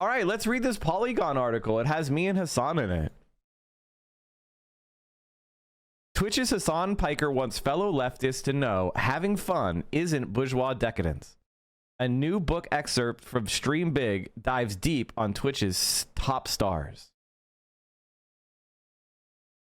All right, let's read this Polygon article. It has me and Hasan in it. Twitch's Hasan Piker wants fellow leftists to know having fun isn't bourgeois decadence. A new book excerpt from Stream Big dives deep on Twitch's top stars.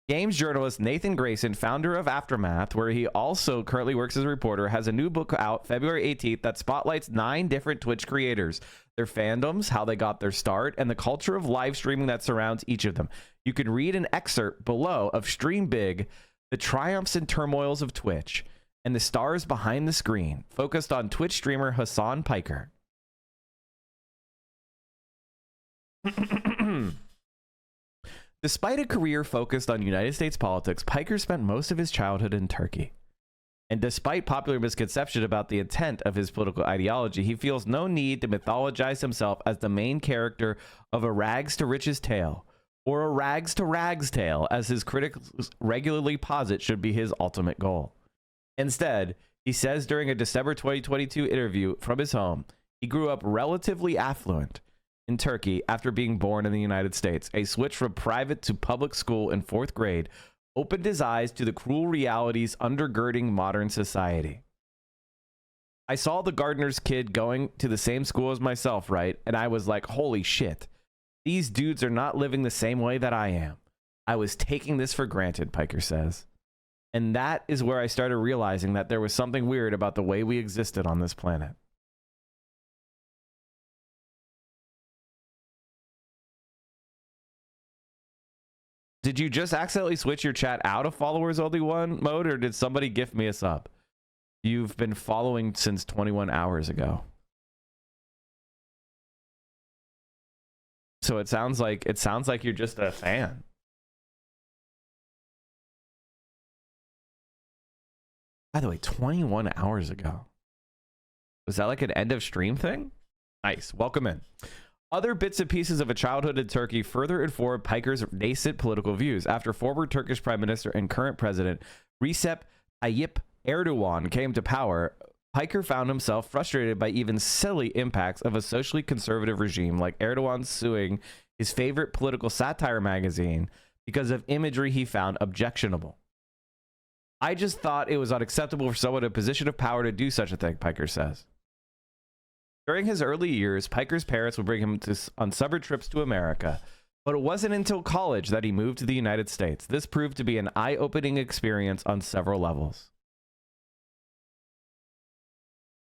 Games journalist Nathan Grayson, founder of Aftermath, where he also currently works as a reporter, has a new book out February 18th that spotlights 9 different Twitch creators, their fandoms, how they got their start, and the culture of live streaming that surrounds each of them. You can read an excerpt below of Stream Big, The Triumphs and Turmoils of Twitch, and the stars behind the screen, focused on Twitch streamer Hasan Piker. Despite a career focused on United States politics, Piker spent most of his childhood in Turkey. And despite popular misconception about the intent of his political ideology, he feels no need to mythologize himself as the main character of a rags to riches tale, or a rags to rags tale, as his critics regularly posit should be his ultimate goal. Instead, he says during a December 2022 interview from his home, he grew up relatively affluent in Turkey after being born in the United States. A switch from private to public school in 4th grade opened his eyes to the cruel realities undergirding modern society. I saw the gardener's kid going to the same school as myself, right? And I was like, holy shit, these dudes are not living the same way that I am. I was taking this for granted, Piker says. And that is where I started realizing that there was something weird about the way we existed on this planet. Did you just accidentally switch your chat out of followers only one mode, or did somebody gift me a sub? You've been following since 21 hours ago. So it sounds like you're just a fan. By the way, 21 hours ago. Was that like an end of stream thing? Nice. Welcome in. Other bits and pieces of a childhood in Turkey further informed Piker's nascent political views. After former Turkish Prime Minister and current President Recep Tayyip Erdogan came to power, Piker found himself frustrated by even silly impacts of a socially conservative regime, like Erdogan suing his favorite political satire magazine because of imagery he found objectionable. I just thought it was unacceptable for someone in a position of power to do such a thing, Piker says. During his early years, Piker's parents would bring him on summer trips to America, but it wasn't until college that he moved to the United States. This proved to be an eye-opening experience on several levels.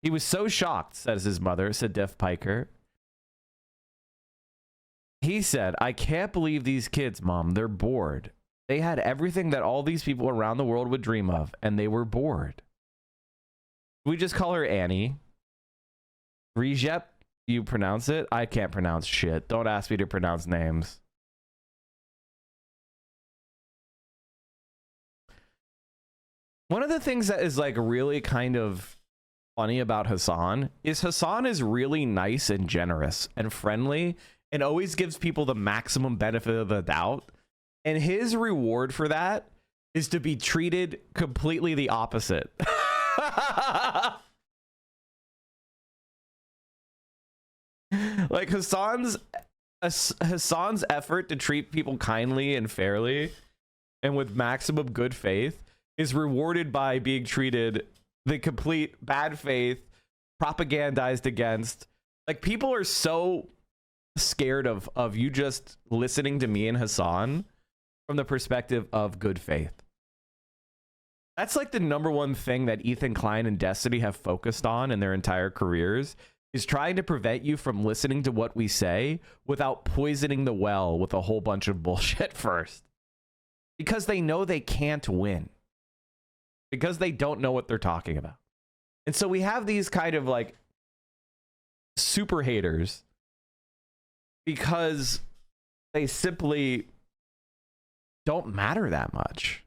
He was so shocked, says his mother, said Def Piker. He said, I can't believe these kids, Mom. They're bored. They had everything that all these people around the world would dream of, and they were bored. We just call her Annie. Recep, you pronounce it? I can't pronounce shit. Don't ask me to pronounce names. One of the things that is like really kind of funny about Hasan is really nice and generous and friendly and always gives people the maximum benefit of the doubt. And his reward for that is to be treated completely the opposite. Like Hasan's effort to treat people kindly and fairly and with maximum good faith is rewarded by being treated the complete bad faith, propagandized against. Like, people are so scared of you just listening to me and Hasan from the perspective of good faith. That's like the #1 thing that Ethan Klein and Destiny have focused on in their entire careers, is trying to prevent you from listening to what we say without poisoning the well with a whole bunch of bullshit first. Because they know they can't win. Because they don't know what they're talking about. And so we have these kind of like super haters because they simply don't matter that much.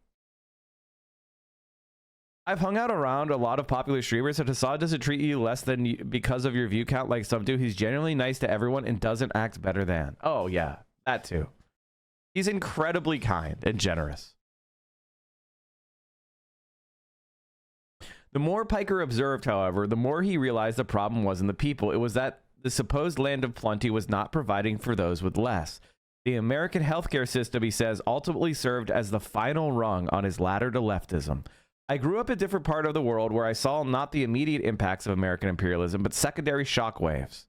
I've hung out around a lot of popular streamers, and Hasan doesn't treat you less than you because of your view count like some do. He's genuinely nice to everyone and doesn't act better than. Oh yeah, that too. He's incredibly kind and generous. The more Piker observed, however, the more he realized the problem wasn't the people. It was that the supposed land of plenty was not providing for those with less. The American healthcare system, he says, ultimately served as the final rung on his ladder to leftism. I grew up in a different part of the world where I saw not the immediate impacts of American imperialism, but secondary shockwaves.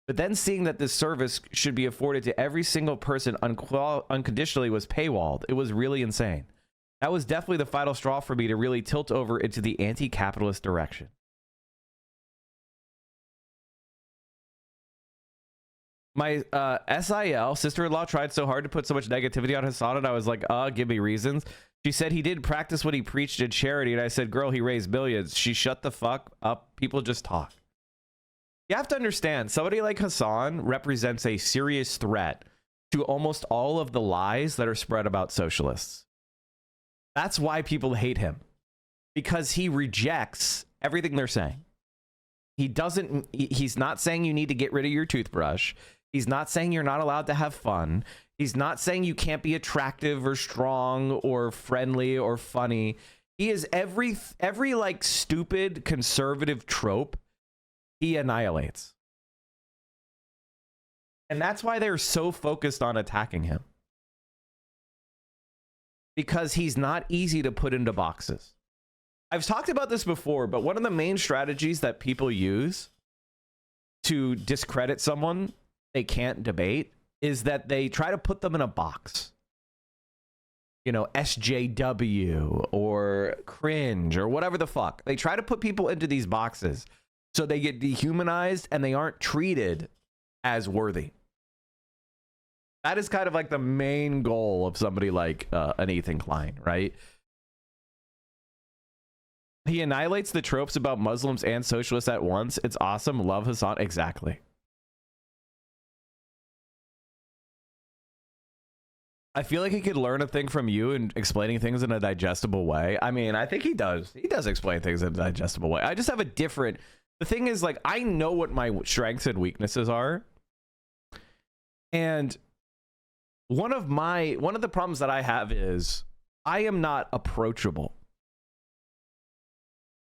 But then seeing that this service should be afforded to every single person unconditionally was paywalled. It was really insane. That was definitely the final straw for me to really tilt over into the anti-capitalist direction. My SIL, sister-in-law, tried so hard to put so much negativity on Hasan, and I was like, give me reasons. She said he did practice what he preached in charity, and I said, girl, he raised millions. She shut the fuck up. People just talk. You have to understand, somebody like Hasan represents a serious threat to almost all of the lies that are spread about socialists. That's why people hate him, because he rejects everything they're saying. He's not saying you need to get rid of your toothbrush. He's not saying you're not allowed to have fun. He's not saying you can't be attractive or strong or friendly or funny. He is every like stupid conservative trope he annihilates. And that's why they're so focused on attacking him. Because he's not easy to put into boxes. I've talked about this before, but one of the main strategies that people use to discredit someone they can't debate is that they try to put them in a box. You know, SJW or cringe or whatever the fuck. They try to put people into these boxes so they get dehumanized and they aren't treated as worthy. That is kind of like the main goal of somebody like an Ethan Klein, right? He annihilates the tropes about Muslims and socialists at once. It's awesome. Love Hasan. Exactly. I feel like he could learn a thing from you and explaining things in a digestible way. I mean, I think he does. He does explain things in a digestible way. I just have a different... The thing is, like, I know what my strengths and weaknesses are. And one of the problems that I have is I am not approachable.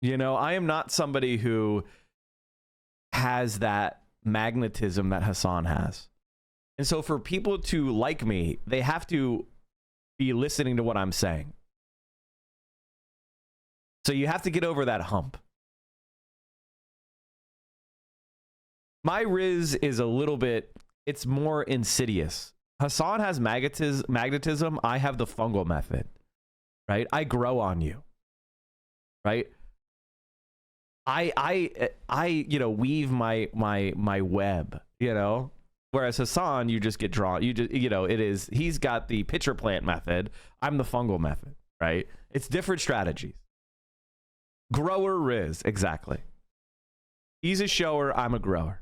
You know, I am not somebody who has that magnetism that Hasan has. And so for people to like me, they have to be listening to what I'm saying. So you have to get over that hump. My Riz is a little bit, it's more insidious. Hasan has magnetism. I have the fungal method, right? I grow on you, right? I you know, weave my web, you know, whereas Hasan, you just get drawn. You know, he's got the pitcher plant method. I'm the fungal method, right? It's different strategies. Grower Riz, exactly. He's a shower. I'm a grower.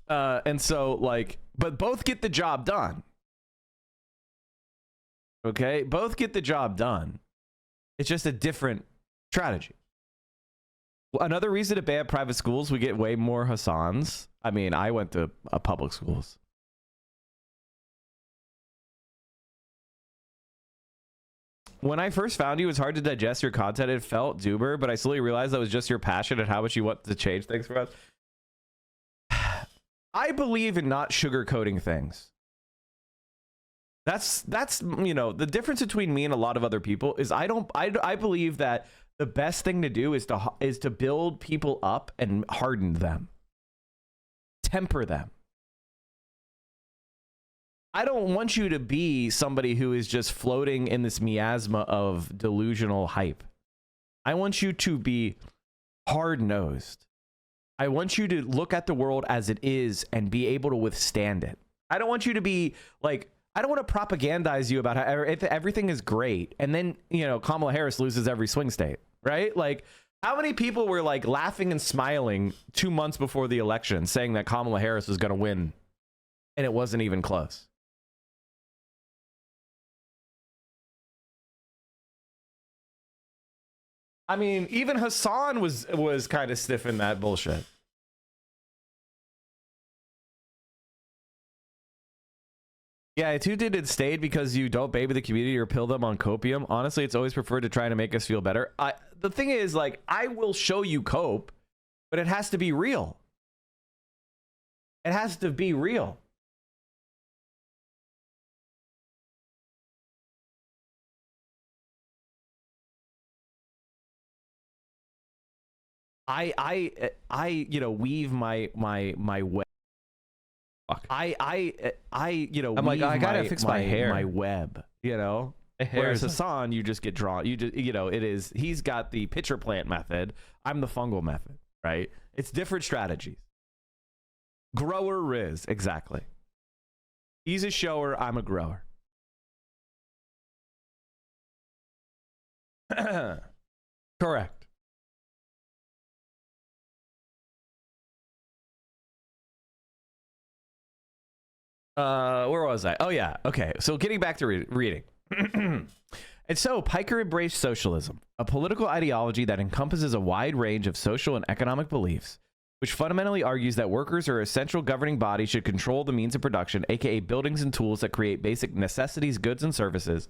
And so, like, but both get the job done. Okay, both get the job done. It's just a different strategy. Another reason to ban private schools, we get way more Hasans. I mean, I went to public schools. When I first found you, it was hard to digest your content. It felt doomer, but I slowly realized that was just your passion and how much you want to change things for us. I believe in not sugarcoating things. That's you know, the difference between me and a lot of other people is I believe that the best thing to do is to build people up and harden them. Temper them. I don't want you to be somebody who is just floating in this miasma of delusional hype. I want you to be hard-nosed. I want you to look at the world as it is and be able to withstand it. I don't want you to be like, I don't want to propagandize you about how everything is great. And then, you know, Kamala Harris loses every swing state, right? Like, how many people were like laughing and smiling 2 months before the election saying that Kamala Harris was going to win and it wasn't even close? I mean, even Hasan was kind of stiff in that bullshit. Yeah, too did it stayed because you don't baby the community or pill them on copium. Honestly, it's always preferred to try to make us feel better. The thing is, like, I will show you cope, but it has to be real. It has to be real. You know, weave my web. Fuck. You know, I'm like, I gotta fix my hair, my web, you know. Whereas Hasan, you just get drawn. You just, you know, he's got the pitcher plant method. I'm the fungal method, right? It's different strategies. Grower Riz, exactly. He's a shower. I'm a grower. Correct. Where was I? Oh yeah. Okay. So getting back to reading. And so Piker embraced socialism, a political ideology that encompasses a wide range of social and economic beliefs, which fundamentally argues that workers or essential governing body should control the means of production, aka buildings and tools that create basic necessities, goods, and services,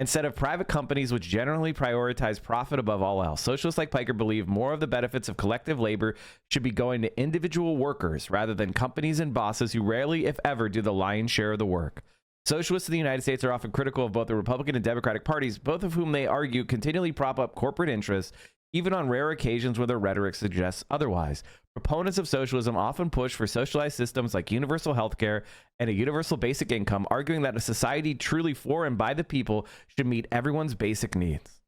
instead of private companies which generally prioritize profit above all else. Socialists like Piker believe more of the benefits of collective labor should be going to individual workers rather than companies and bosses who rarely, if ever, do the lion's share of the work. Socialists in the United States are often critical of both the Republican and Democratic parties, both of whom they argue continually prop up corporate interests, even on rare occasions where their rhetoric suggests otherwise. Proponents of socialism often push for socialized systems like universal health care and a universal basic income, arguing that a society truly for and by the people should meet everyone's basic needs.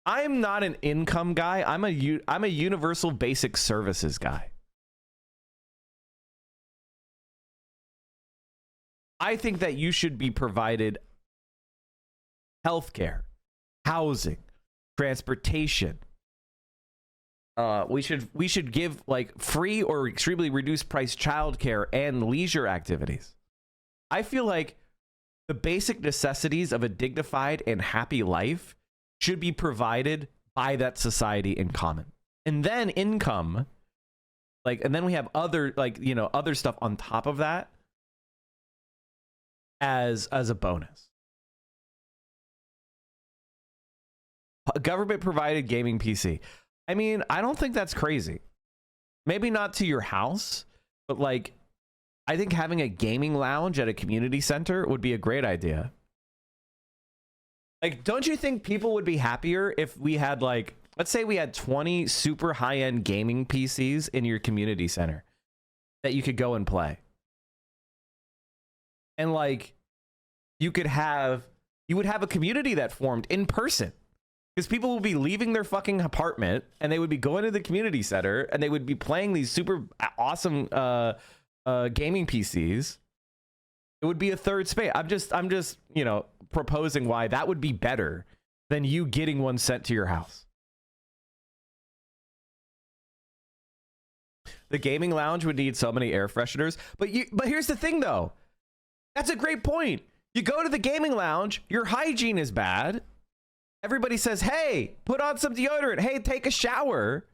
I'm not an income guy. I'm a universal basic services guy. I think that you should be provided healthcare, housing, transportation. We should give like free or extremely reduced price childcare and leisure activities. I feel like the basic necessities of a dignified and happy life should be provided by that society in common. And then income, like, and then we have other, like, you know, other stuff on top of that as a bonus. A government provided gaming PC. I mean, I don't think that's crazy. Maybe not to your house, but like, I think having a gaming lounge at a community center would be a great idea. Like, don't you think people would be happier if we had, like, let's say we had 20 super high-end gaming PCs in your community center that you could go and play? And like, you would have a community that formed in person, because people will be leaving their fucking apartment and they would be going to the community center and they would be playing these super awesome gaming PCs. It would be a third space. I'm just, you know, proposing why that would be better than you getting one sent to your house. The gaming lounge would need so many air fresheners, but here's the thing though. That's a great point. You go to the gaming lounge, your hygiene is bad. Everybody says, hey, put on some deodorant. Hey, take a shower.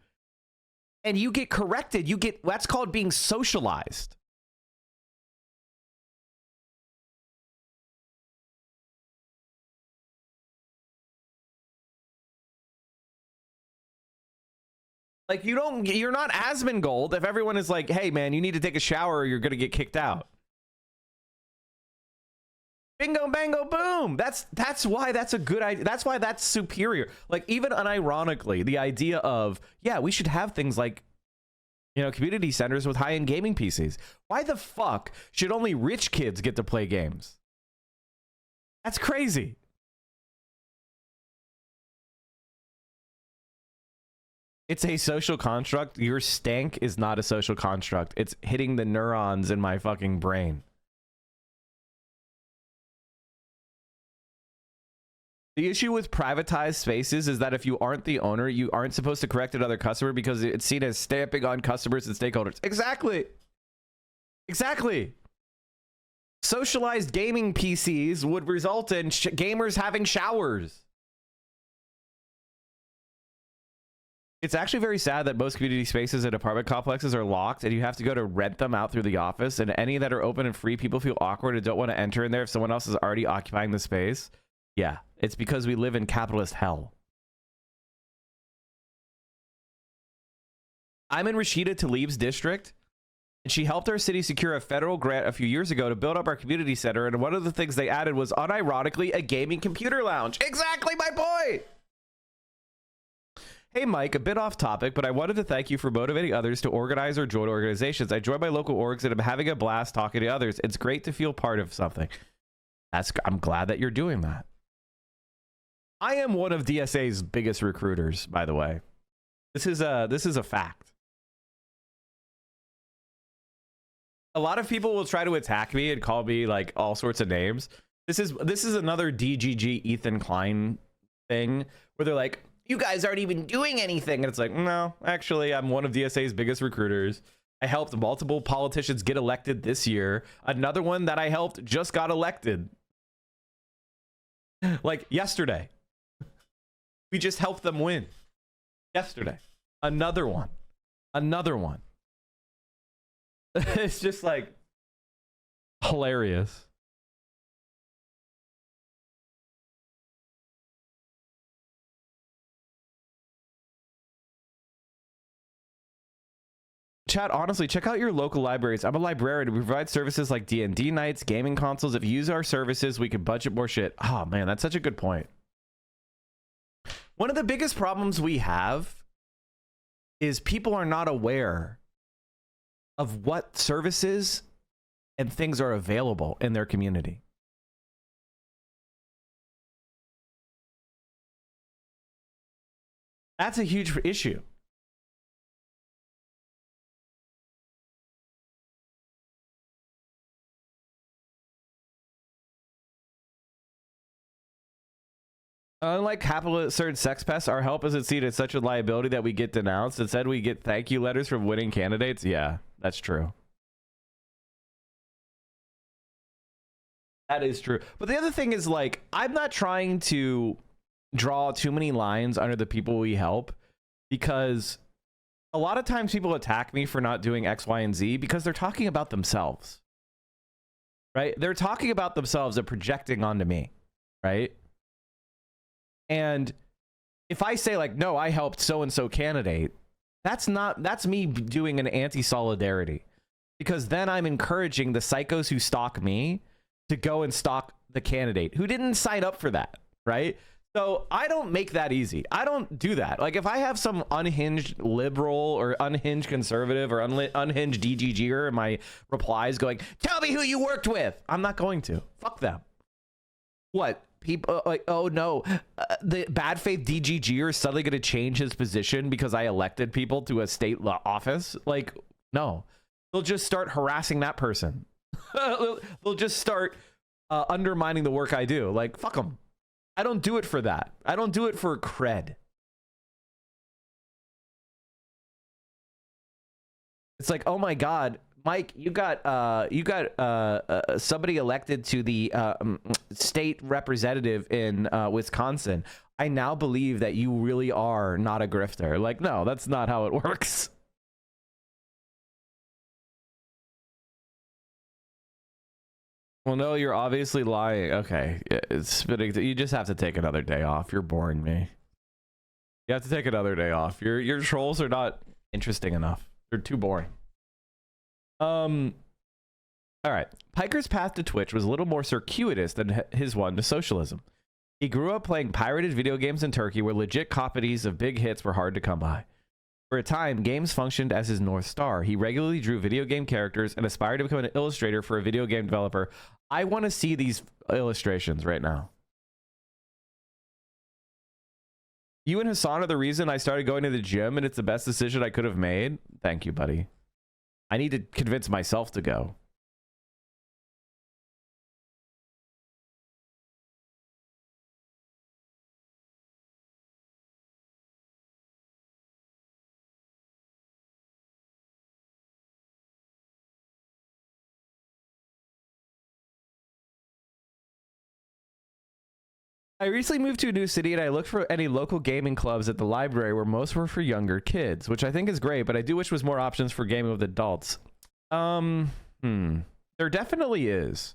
And you get corrected. That's called being socialized. Like, you're not Asmongold if everyone is like, hey man, you need to take a shower or you're going to get kicked out. Bingo, bango, boom. That's why that's a good idea. That's why that's superior. Like, even unironically, the idea of, yeah, we should have things like, you know, community centers with high-end gaming PCs. Why the fuck should only rich kids get to play games? That's crazy. It's a social construct. Your stank is not a social construct. It's hitting the neurons in my fucking brain. The issue with privatized spaces is that if you aren't the owner, you aren't supposed to correct another customer because it's seen as stamping on customers and stakeholders. Exactly. Exactly. Socialized gaming PCs would result in gamers having showers. It's actually very sad that most community spaces and apartment complexes are locked and you have to go to rent them out through the office, and any that are open and free, people feel awkward and don't want to enter in there if someone else is already occupying the space. Yeah, it's because we live in capitalist hell. I'm in Rashida Tlaib's district, and she helped our city secure a federal grant a few years ago to build up our community center, and one of the things they added was, unironically, a gaming computer lounge. Exactly my point! Hey, Mike, a bit off topic, but I wanted to thank you for motivating others to organize or join organizations. I joined my local orgs and I'm having a blast talking to others. It's great to feel part of something. I'm glad that you're doing that. I am one of DSA's biggest recruiters, by the way. This is a fact. A lot of people will try to attack me and call me like all sorts of names. This is another DGG Ethan Klein thing where they're like, you guys aren't even doing anything. And it's like, no, actually, I'm one of DSA's biggest recruiters. I helped multiple politicians get elected this year. Another one that I helped just got elected. Like yesterday. We just helped them win. Yesterday. Another one. Another one. It's just like hilarious. Chat, honestly, check out your local libraries. I'm a librarian. We provide services like D&D nights, gaming consoles. If you use our services, we could budget more shit. Oh, man, that's such a good point. One of the biggest problems we have is people are not aware of what services and things are available in their community. That's a huge issue. Unlike capitalist sex pests, our help isn't seen as such a liability that we get denounced. Instead, we get thank you letters from winning candidates. Yeah, that's true. That is true. But the other thing is, like, I'm not trying to draw too many lines under the people we help, because a lot of times people attack me for not doing X, Y, and Z because they're talking about themselves, right? They're talking about themselves and projecting onto me, right? And if I say like, no, I helped so-and-so candidate, that's me doing an anti-solidarity, because then I'm encouraging the psychos who stalk me to go and stalk the candidate who didn't sign up for that, right? So I don't make that easy. I don't do that. Like if I have some unhinged liberal or unhinged conservative or unhinged DGGer in my replies going, tell me who you worked with, I'm not going to. Fuck them. What? People like, oh no, the bad faith DGGer is suddenly going to change his position because I elected people to a state office? Like, no. They'll just start harassing that person. They'll just start undermining the work I do. Like, fuck them. I don't do it for that. I don't do it for cred. It's like, oh my God, Mike, you got somebody elected to the state representative in Wisconsin. I now believe that you really are not a grifter. Like, no, that's not how it works. Well, no, you're obviously lying. Okay, you just have to take another day off. You're boring me. You have to take another day off. Your trolls are not interesting enough. They're too boring. All right. Piker's path to Twitch was a little more circuitous than his one to socialism. He grew up playing pirated video games in Turkey where legit copies of big hits were hard to come by. For a time, games functioned as his North Star. He regularly drew video game characters and aspired to become an illustrator for a video game developer. I want to see these illustrations right now. You and Hasan are the reason I started going to the gym, and it's the best decision I could have made. Thank you, buddy. I need to convince myself to go. I recently moved to a new city and I looked for any local gaming clubs at the library where most were for younger kids, which I think is great, but I do wish was more options for gaming with adults. There definitely is.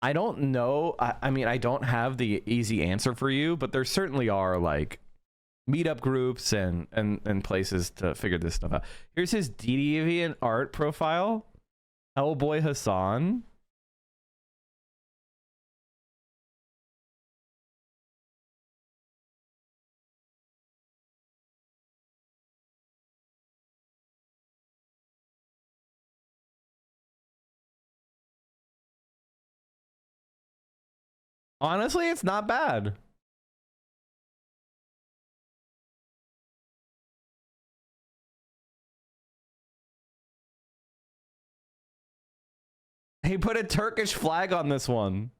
I don't know. I mean, I don't have the easy answer for you, but there certainly are like meetup groups and places to figure this stuff out. Here's his deviant art profile. Hellboy Hasan. Honestly, it's not bad. He put a Turkish flag on this one.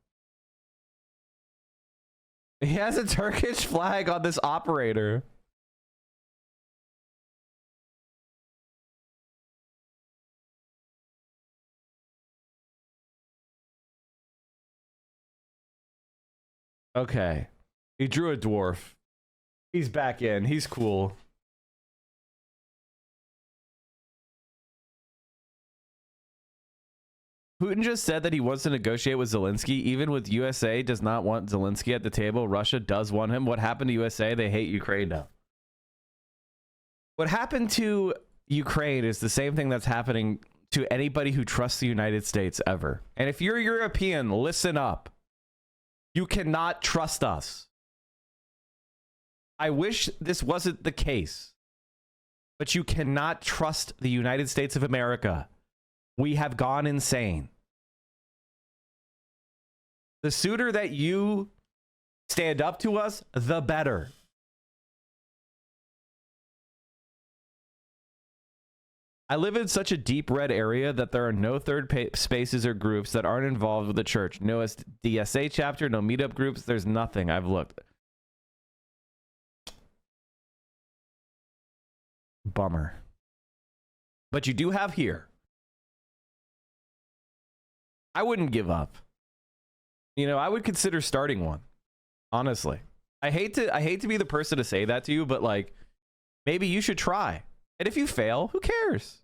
He has a Turkish flag on this operator. Okay. He drew a dwarf. He's back in. He's cool. Putin just said that he wants to negotiate with Zelensky. Even with USA does not want Zelensky at the table. Russia does want him. What happened to USA? They hate Ukraine now. What happened to Ukraine is the same thing that's happening to anybody who trusts the United States ever. And if you're European, listen up. You cannot trust us. I wish this wasn't the case, but you cannot trust the United States of America. We have gone insane. The sooner that you stand up to us, the better. I live in such a deep red area that there are no third spaces or groups that aren't involved with the church. No DSA chapter, no meetup groups. There's nothing. I've looked. Bummer. But you do have here. I wouldn't give up. You know, I would consider starting one. Honestly. I hate to be the person to say that to you, but like maybe you should try. And if you fail, who cares?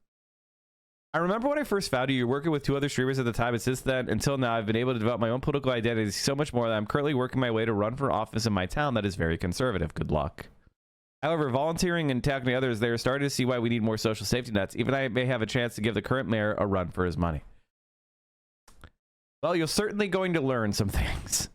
I remember when I first found you, you're working with 2 other streamers at the time, and since then until now I've been able to develop my own political identity so much more that I'm currently working my way to run for office in my town that is very conservative. Good luck. However, volunteering and talking to others, they are starting to see why we need more social safety nets. Even I may have a chance to give the current mayor a run for his money. Well, you're certainly going to learn some things.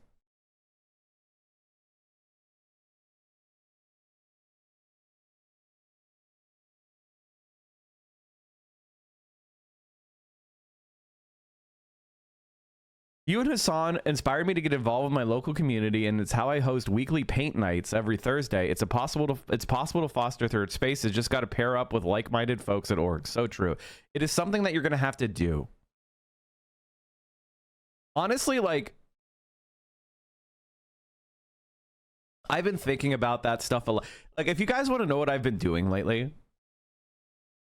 You and Hasan inspired me to get involved with my local community, and it's how I host weekly paint nights every Thursday. It's possible to foster third spaces. Just got to pair up with like-minded folks at org. So true. It is something that you're going to have to do. Honestly, like, I've been thinking about that stuff a lot. Like, if you guys want to know what I've been doing lately,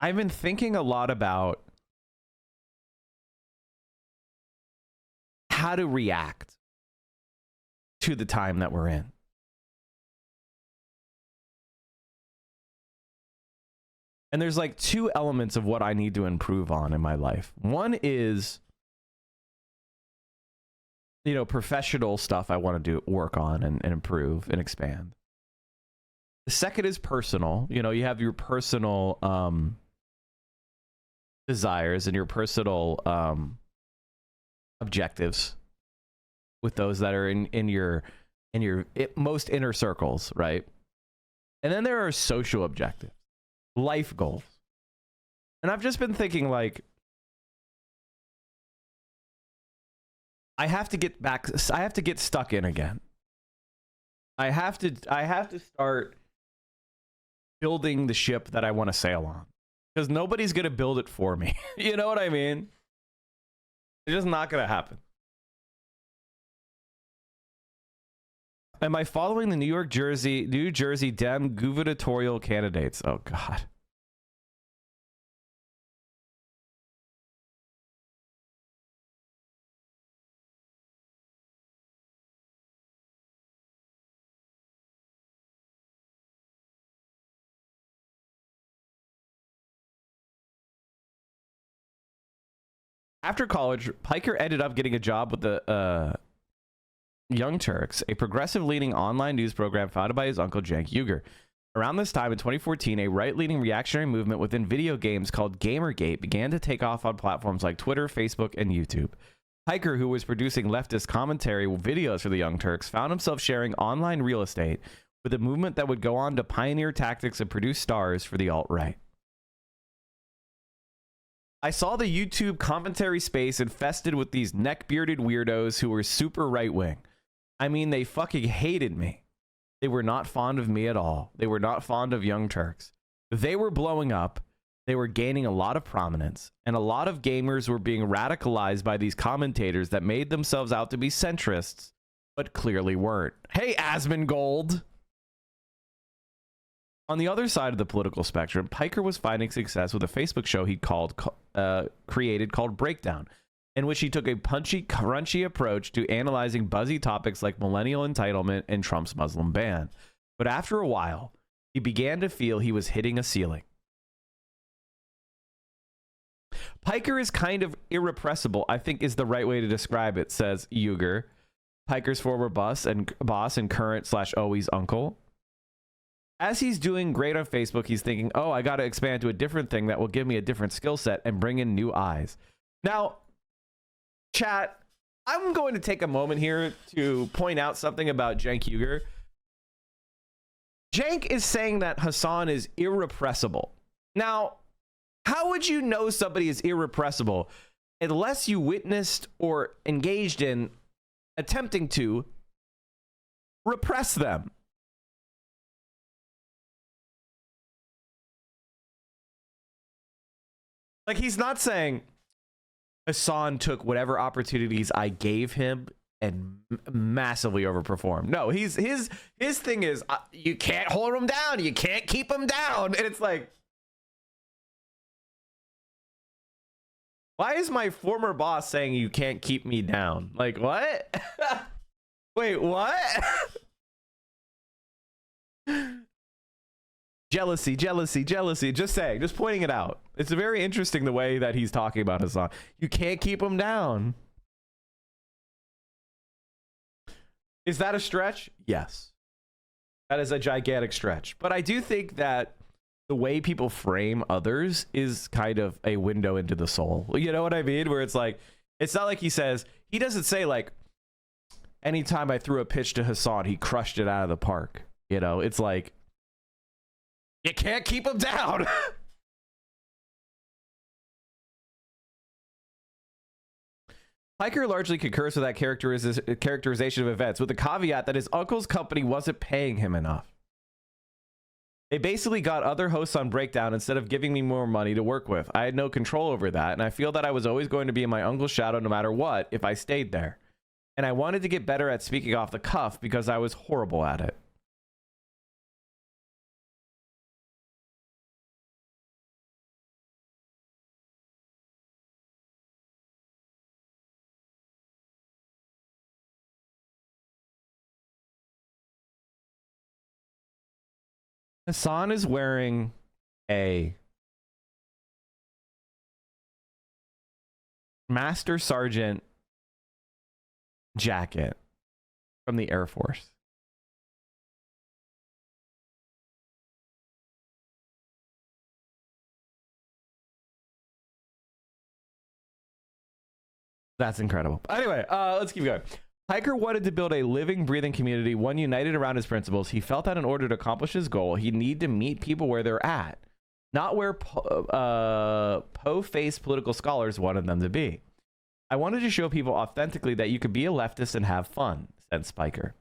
I've been thinking a lot about how to react to the time that we're in. And there's like 2 elements of what I need to improve on in my life. One is, you know, professional stuff I want to work on and improve and expand. The second is personal. You know, you have your personal desires and your personal objectives with those that are in your most inner circles, right? And then there are social objectives, life goals. And I've just been thinking, like, I have to get stuck in again. I have to start building the ship that I want to sail on, because nobody's going to build it for me. You know what I mean? It's just not going to happen. Am I following the New Jersey Dem gubernatorial candidates? Oh, God. After college, Piker ended up getting a job with the Young Turks, a progressive-leaning online news program founded by his uncle Cenk Uygur. Around this time in 2014, a right-leaning reactionary movement within video games called Gamergate began to take off on platforms like Twitter, Facebook, and YouTube. Piker, who was producing leftist commentary videos for the Young Turks, found himself sharing online real estate with a movement that would go on to pioneer tactics and produce stars for the alt-right. I saw the YouTube commentary space infested with these neck-bearded weirdos who were super right-wing. I mean, they fucking hated me. They were not fond of me at all. They were not fond of Young Turks. They were blowing up. They were gaining a lot of prominence. And a lot of gamers were being radicalized by these commentators that made themselves out to be centrists, but clearly weren't. Hey, Asmongold! On the other side of the political spectrum, Piker was finding success with a Facebook show he created called Breakdown, in which he took a punchy, crunchy approach to analyzing buzzy topics like millennial entitlement and Trump's Muslim ban. But after a while, he began to feel he was hitting a ceiling. Piker is kind of irrepressible, I think is the right way to describe it, says Uygur, Piker's former boss and current/always uncle. As he's doing great on Facebook, he's thinking, oh, I got to expand to a different thing that will give me a different skill set and bring in new eyes. Now, chat, I'm going to take a moment here to point out something about Cenk Uygur. Cenk is saying that Hasan is irrepressible. Now, how would you know somebody is irrepressible unless you witnessed or engaged in attempting to repress them? Like, he's not saying Hasan took whatever opportunities I gave him and massively overperformed. No, his thing is, you can't hold him down. You can't keep him down. And it's like, why is my former boss saying you can't keep me down? Like, what? Wait, what? Jealousy, jealousy, jealousy. Just saying, just pointing it out. It's very interesting the way that he's talking about Hasan. You can't keep him down. Is that a stretch? Yes. That is a gigantic stretch. But I do think that the way people frame others is kind of a window into the soul. You know what I mean? Where it's like, it's not like he doesn't say like, anytime I threw a pitch to Hasan, he crushed it out of the park. You know, it's like, you can't keep him down. Piker largely concurs with that characterization of events, with the caveat that his uncle's company wasn't paying him enough. They basically got other hosts on Breakdown instead of giving me more money to work with. I had no control over that, and I feel that I was always going to be in my uncle's shadow no matter what if I stayed there. And I wanted to get better at speaking off the cuff because I was horrible at it. Hasan is wearing a Master Sergeant jacket from the Air Force. That's incredible. Anyway, let's keep going. Piker wanted to build a living, breathing community, one united around his principles. He felt that in order to accomplish his goal, he'd need to meet people where they're at, not where po-faced political scholars wanted them to be. I wanted to show people authentically that you could be a leftist and have fun, said Piker.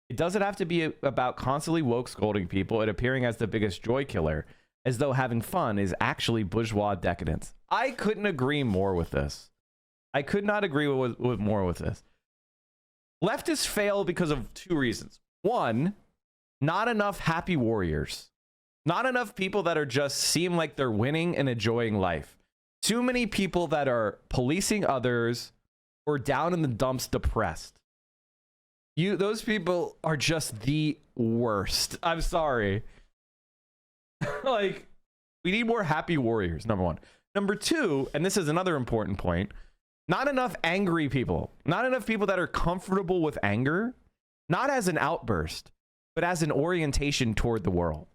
It doesn't have to be about constantly woke scolding people and appearing as the biggest joy killer, as though having fun is actually bourgeois decadence. I couldn't agree more with this. I could not agree more with this. Leftists fail because of two reasons. One, not enough happy warriors. Not enough people that are just seem like they're winning and enjoying life. Too many people that are policing others or down in the dumps depressed. Those people are just the worst. I'm sorry. Like, we need more happy warriors, number one. Number two, and this is another important point, Not enough angry people. Not enough people that are comfortable with anger, not as an outburst, but as an orientation toward the world.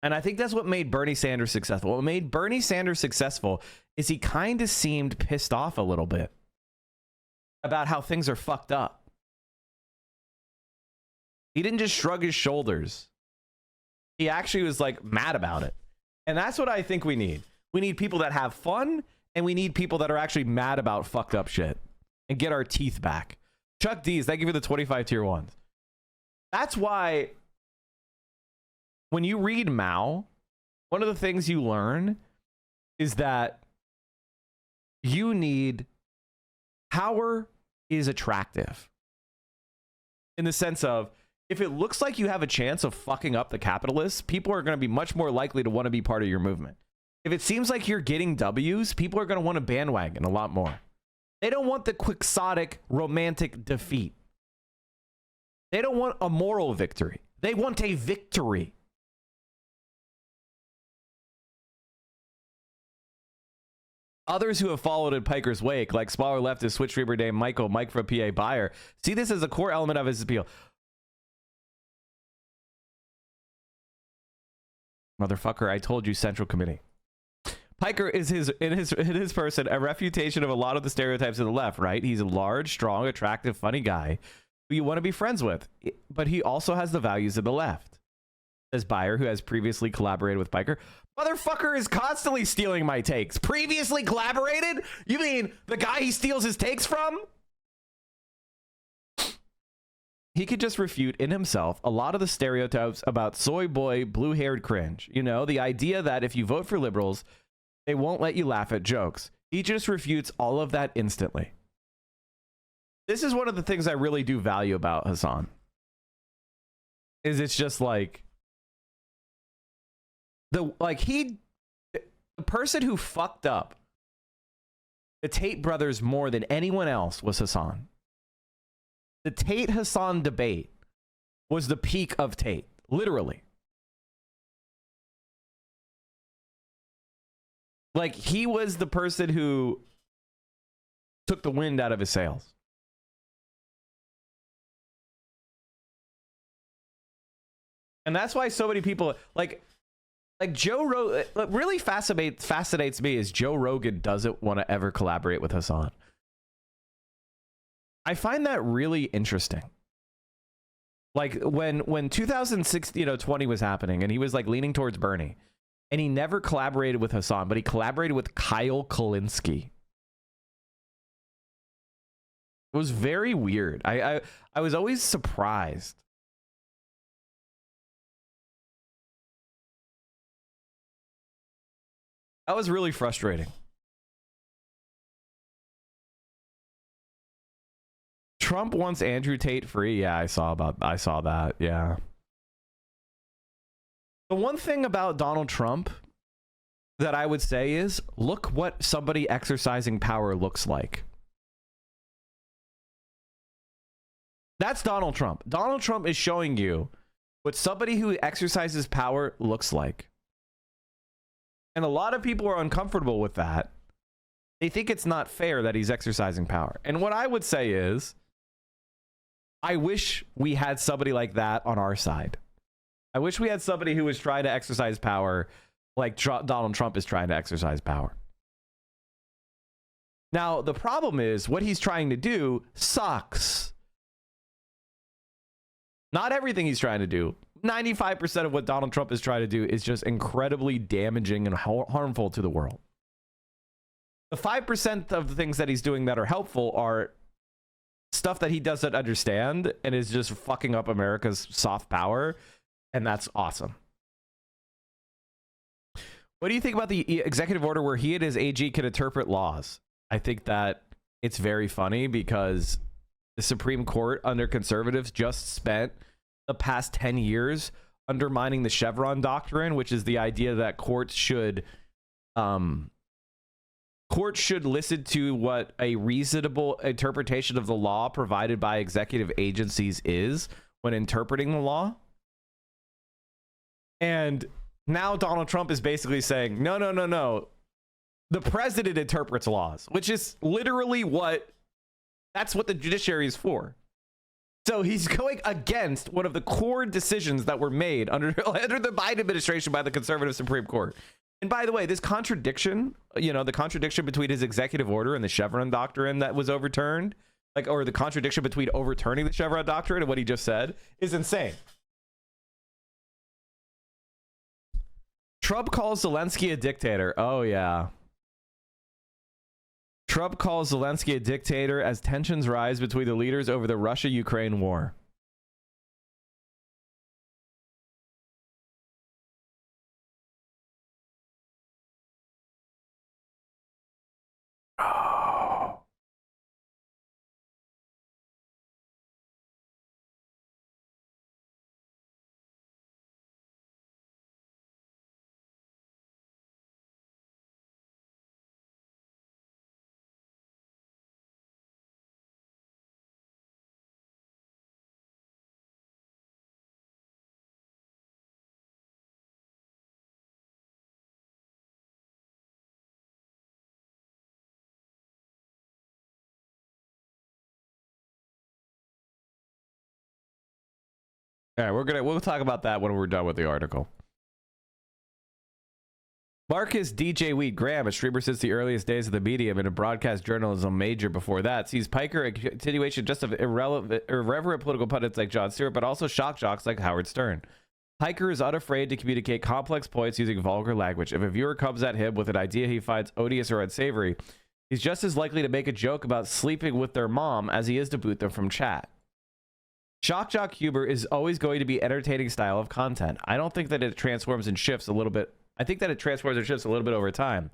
And I think that's what made Bernie Sanders successful. What made Bernie Sanders successful is he kind of seemed pissed off a little bit about how things are fucked up. He didn't just shrug his shoulders. He actually was like mad about it. And that's what I think we need. We need people that have fun, and we need people that are actually mad about fucked up shit and get our teeth back. Chuck D's, thank you for the 25 tier ones. That's why when you read Mao, one of the things you learn is that you need power is attractive. In the sense of, if it looks like you have a chance of fucking up the capitalists, people are going to be much more likely to want to be part of your movement. If it seems like you're getting W's, people are going to want to bandwagon a lot more. They don't want the quixotic, romantic defeat. They don't want a moral victory. They want a victory. Others who have followed in Piker's wake, like smaller leftist Switch streamer named Michael, Mike from PA Buyer, see this as a core element of his appeal. Motherfucker, I told you, Central Committee. Piker is in his person a refutation of a lot of the stereotypes of the left, right? He's a large, strong, attractive, funny guy who you want to be friends with, but he also has the values of the left. Says Buyer, who has previously collaborated with Piker. Motherfucker is constantly stealing my takes. Previously collaborated? You mean the guy he steals his takes from? He could just refute in himself a lot of the stereotypes about soy boy, blue-haired cringe. You know, the idea that if you vote for liberals, they won't let you laugh at jokes. He just refutes all of that instantly. This is one of the things I really do value about Hasan. Is it's just like the person who fucked up the Tate brothers more than anyone else was Hasan. The Tate Hasan debate was the peak of Tate, literally. Like, he was the person who took the wind out of his sails. And that's why so many people like Joe Rogan. What really fascinates me is Joe Rogan doesn't want to ever collaborate with Hasan. I find that really interesting. Like when 2020 was happening and he was like leaning towards Bernie, and he never collaborated with Hasan, but he collaborated with Kyle Kulinski. It was very weird. I was always surprised. That was really frustrating. Trump wants Andrew Tate free. Yeah, I saw that. Yeah. The one thing about Donald Trump that I would say is, look what somebody exercising power looks like. That's Donald Trump. Donald Trump is showing you what somebody who exercises power looks like. And a lot of people are uncomfortable with that. They think it's not fair that he's exercising power. And what I would say is, I wish we had somebody like that on our side. I wish we had somebody who was trying to exercise power like Donald Trump is trying to exercise power. Now, the problem is what he's trying to do sucks. Not everything he's trying to do. 95% of what Donald Trump is trying to do is just incredibly damaging and harmful to the world. The 5% of the things that he's doing that are helpful are stuff that he doesn't understand and is just fucking up America's soft power. And that's awesome. What do you think about the executive order where he and his AG can interpret laws? I think that it's very funny because the Supreme Court under conservatives just spent the past 10 years undermining the Chevron doctrine, which is the idea that courts should listen to what a reasonable interpretation of the law provided by executive agencies is when interpreting the law. And now Donald Trump is basically saying, no. The president interprets laws, which is literally that's what the judiciary is for. So he's going against one of the core decisions that were made under the Biden administration by the conservative Supreme Court. And by the way, this contradiction, the contradiction between his executive order and the Chevron doctrine that was overturned, or the contradiction between overturning the Chevron doctrine and what he just said, is insane. Trump calls Zelensky a dictator. Oh, yeah. Trump calls Zelensky a dictator as tensions rise between the leaders over the Russia-Ukraine war. Oh. All right, we'll talk about that when we're done with the article. Marcus DJ Wheat Graham, a streamer since the earliest days of the medium and a broadcast journalism major before that, sees Piker a continuation just of irreverent political pundits like Jon Stewart, but also shock jocks like Howard Stern. Piker is unafraid to communicate complex points using vulgar language. If a viewer comes at him with an idea he finds odious or unsavory, he's just as likely to make a joke about sleeping with their mom as he is to boot them from chat. Shock jock humor is always going to be entertaining style of content. I don't think that it transforms and shifts a little bit. I think that it transforms and shifts a little bit over time.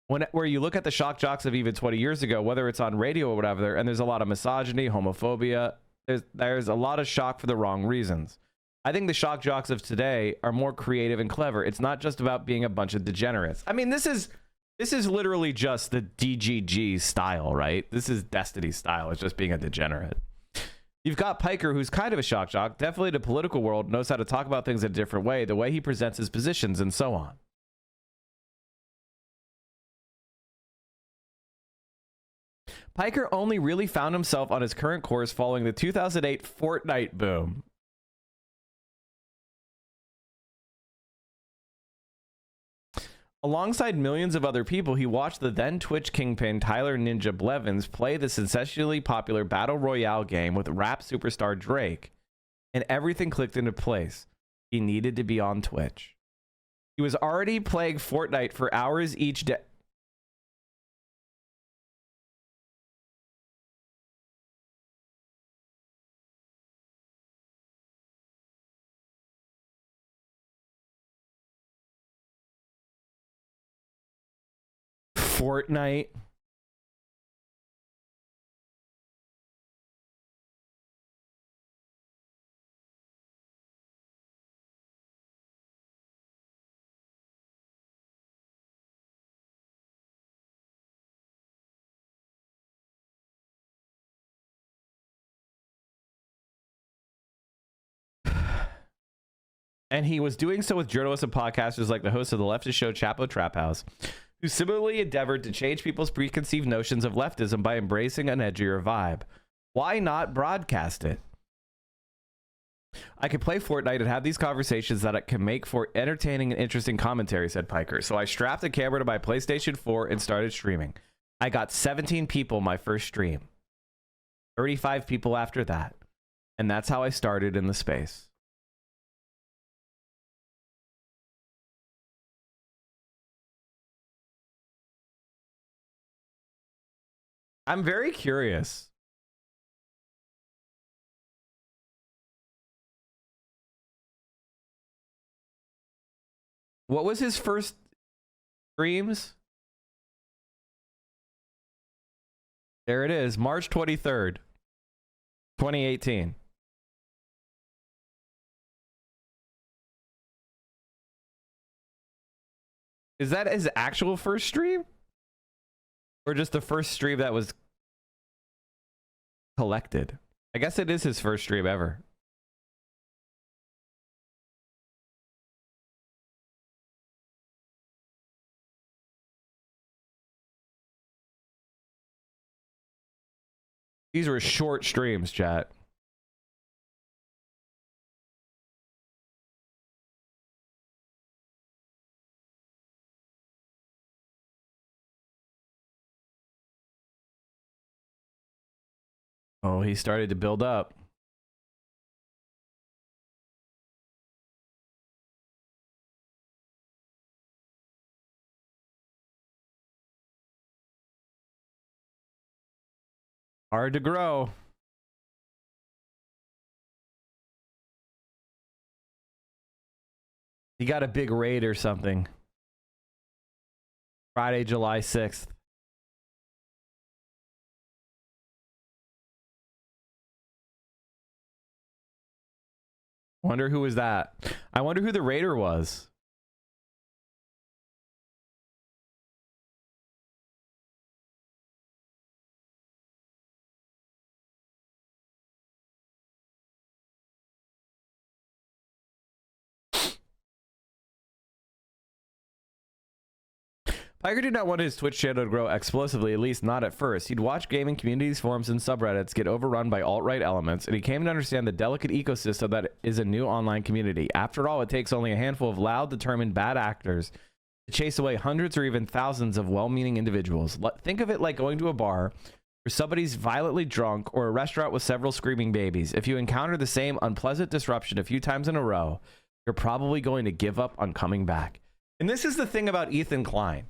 Where you look at the shock jocks of even 20 years ago, whether it's on radio or whatever, and there's a lot of misogyny, homophobia, there's a lot of shock for the wrong reasons. I think the shock jocks of today are more creative and clever. It's not just about being a bunch of degenerates. I mean, this is literally just the DGG style, right? This is Destiny style. It's just being a degenerate. You've got Piker, who's kind of a shock jock, definitely in the political world, knows how to talk about things in a different way, the way he presents his positions, and so on. Piker only really found himself on his current course following the 2008 Fortnite boom. Alongside millions of other people, he watched the then Twitch kingpin Tyler Ninja Blevins play the sensationally popular Battle Royale game with rap superstar Drake, and everything clicked into place. He needed to be on Twitch. He was already playing Fortnite for hours each day. Fortnite. And he was doing so with journalists and podcasters like the host of the leftist show Chapo Trap House, who similarly endeavored to change people's preconceived notions of leftism by embracing an edgier vibe. Why not broadcast it? I could play Fortnite and have these conversations that it can make for entertaining and interesting commentary, said Piker. So I strapped a camera to my PlayStation 4 and started streaming. I got 17 people my first stream, 35 people after that, and that's how I started in the space. I'm very curious. What was his first streams? There it is, March 23rd, 2018. Is that his actual first stream? Or just the first stream that was collected? I guess it is his first stream ever. These were short streams, chat. Oh, he started to build up. Hard to grow. He got a big raid or something. Friday, July 6th. Wonder who was that? I wonder who the raider was. Piker did not want his Twitch channel to grow explosively, at least not at first. He'd watch gaming communities, forums, and subreddits get overrun by alt-right elements, and he came to understand the delicate ecosystem that is a new online community. After all, it takes only a handful of loud, determined bad actors to chase away hundreds or even thousands of well-meaning individuals. Think of it like going to a bar where somebody's violently drunk, or a restaurant with several screaming babies. If you encounter the same unpleasant disruption a few times in a row, you're probably going to give up on coming back. And this is the thing about Ethan Klein.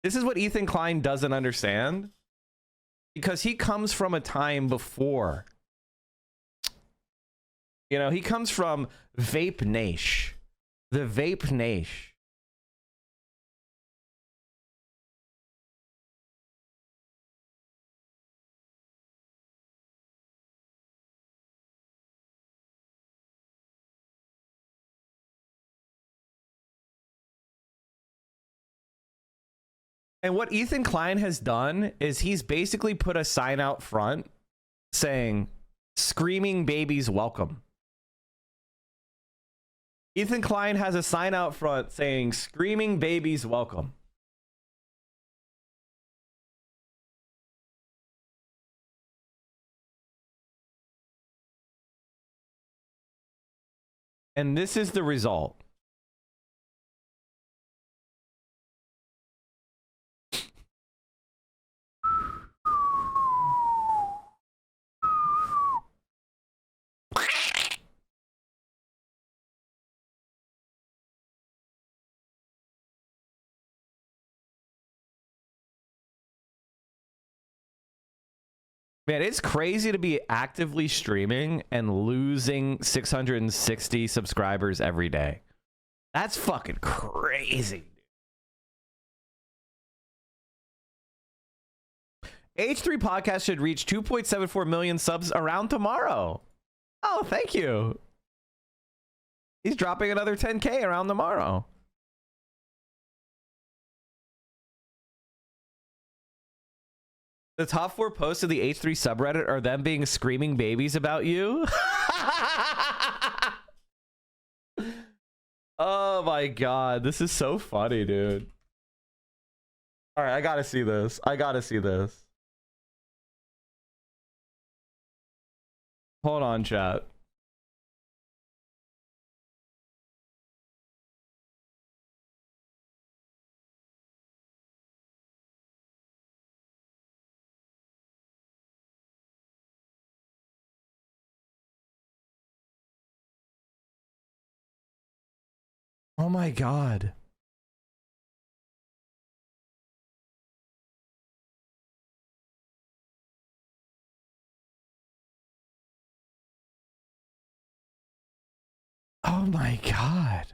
This is what Ethan Klein doesn't understand, because he comes from a time before. You know, he comes from Vape Nation. The Vape Nation. And what Ethan Klein has done is he's basically put a sign out front saying, "Screaming babies welcome." Ethan Klein has a sign out front saying, "Screaming babies welcome." And this is the result. Man, it's crazy to be actively streaming and losing 660 subscribers every day. That's fucking crazy. H3 Podcast should reach 2.74 million subs around tomorrow. Oh, thank you. He's dropping another 10K around tomorrow. The top 4 posts of the H3 subreddit are them being screaming babies about you. Oh my god, this is so funny, dude. All right, I gotta see this. I gotta see this. Hold on, chat. Oh my god. Oh my god.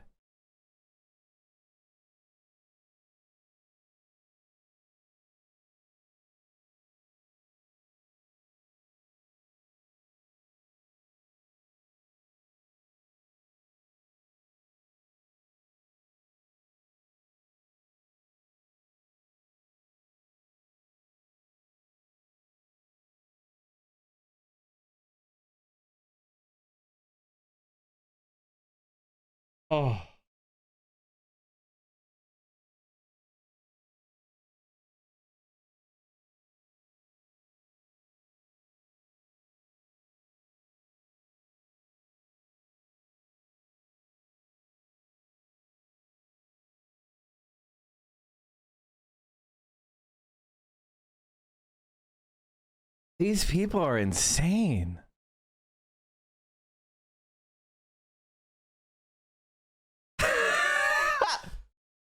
Oh. These people are insane.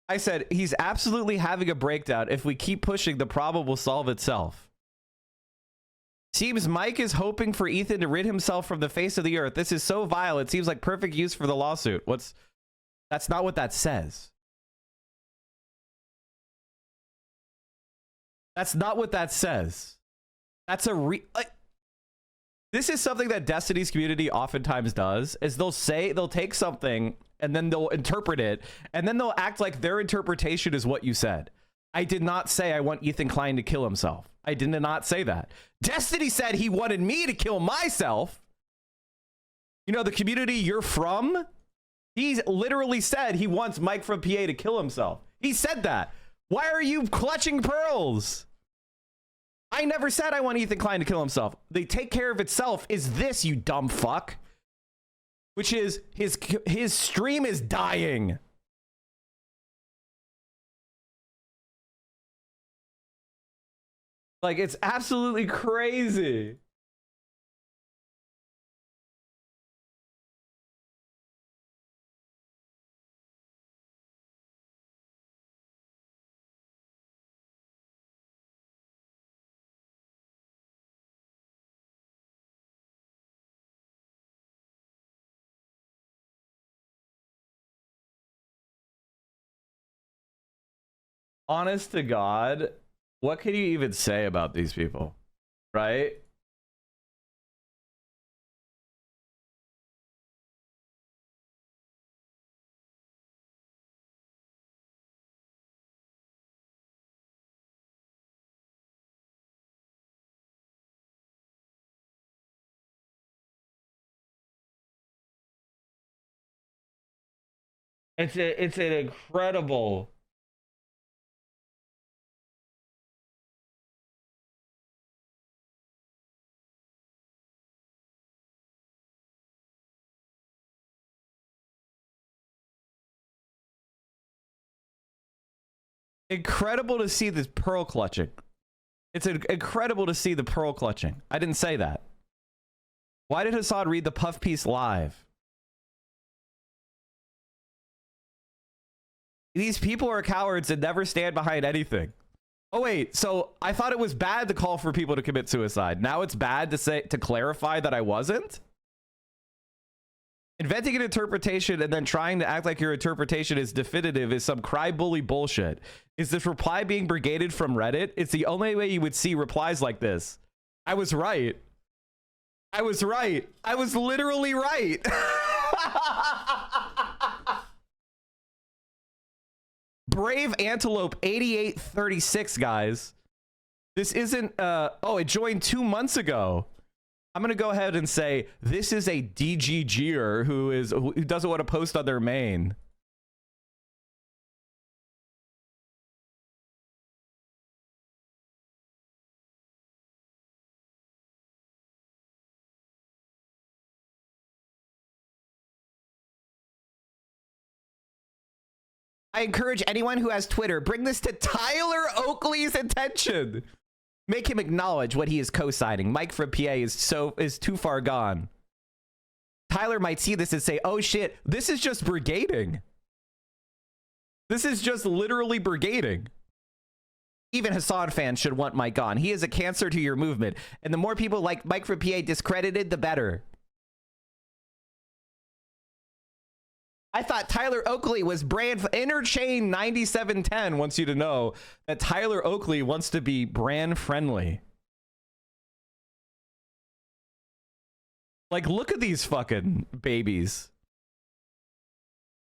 I said, he's absolutely having a breakdown. If we keep pushing, the problem will solve itself. Seems Mike is hoping for Ethan to rid himself from the face of the earth. This is so vile. It seems like perfect use for the lawsuit. That's not what that says. That's not what that says. That's this is something that Destiny's community oftentimes does, is they'll take something and then they'll interpret it, and then they'll act like their interpretation is what you said. I did not say I want Ethan Klein to kill himself. I did not say that. Destiny said he wanted me to kill myself. You know, the community you're from, he literally said he wants Mike from PA to kill himself. He said that. Why are you clutching pearls? I never said I want Ethan Klein to kill himself. The take care of itself is this, you dumb fuck. Which is his stream is dying. Like, it's absolutely crazy. Honest to God, what can you even say about these people, right? It's an incredible. Incredible to see this pearl clutching. It's incredible to see the pearl clutching. I didn't say that. Why did Hasan read the puff piece live? These people are cowards and never stand behind anything. Oh wait, so I thought it was bad to call for people to commit suicide. Now it's bad to clarify that I wasn't? Inventing an interpretation and then trying to act like your interpretation is definitive is some cry-bully bullshit. Is this reply being brigaded from Reddit? It's the only way you would see replies like this. I was right. I was right. I was literally right. Brave Antelope 8836, guys. This isn't, oh, it joined 2 months ago. I'm going to go ahead and say this is a DGGer who doesn't want to post on their main. I encourage anyone who has Twitter, bring this to Tyler Oakley's attention. Make him acknowledge what he is co-signing. Mike from PA is too far gone. Tyler might see this and say, oh shit, this is just brigading. This is just literally brigading. Even Hasan fans should want Mike on. He is a cancer to your movement. And the more people like Mike from PA discredited, the better. I thought Tyler Oakley was brand Interchain 9710 wants you to know that Tyler Oakley wants to be brand friendly. Like, look at these fucking babies.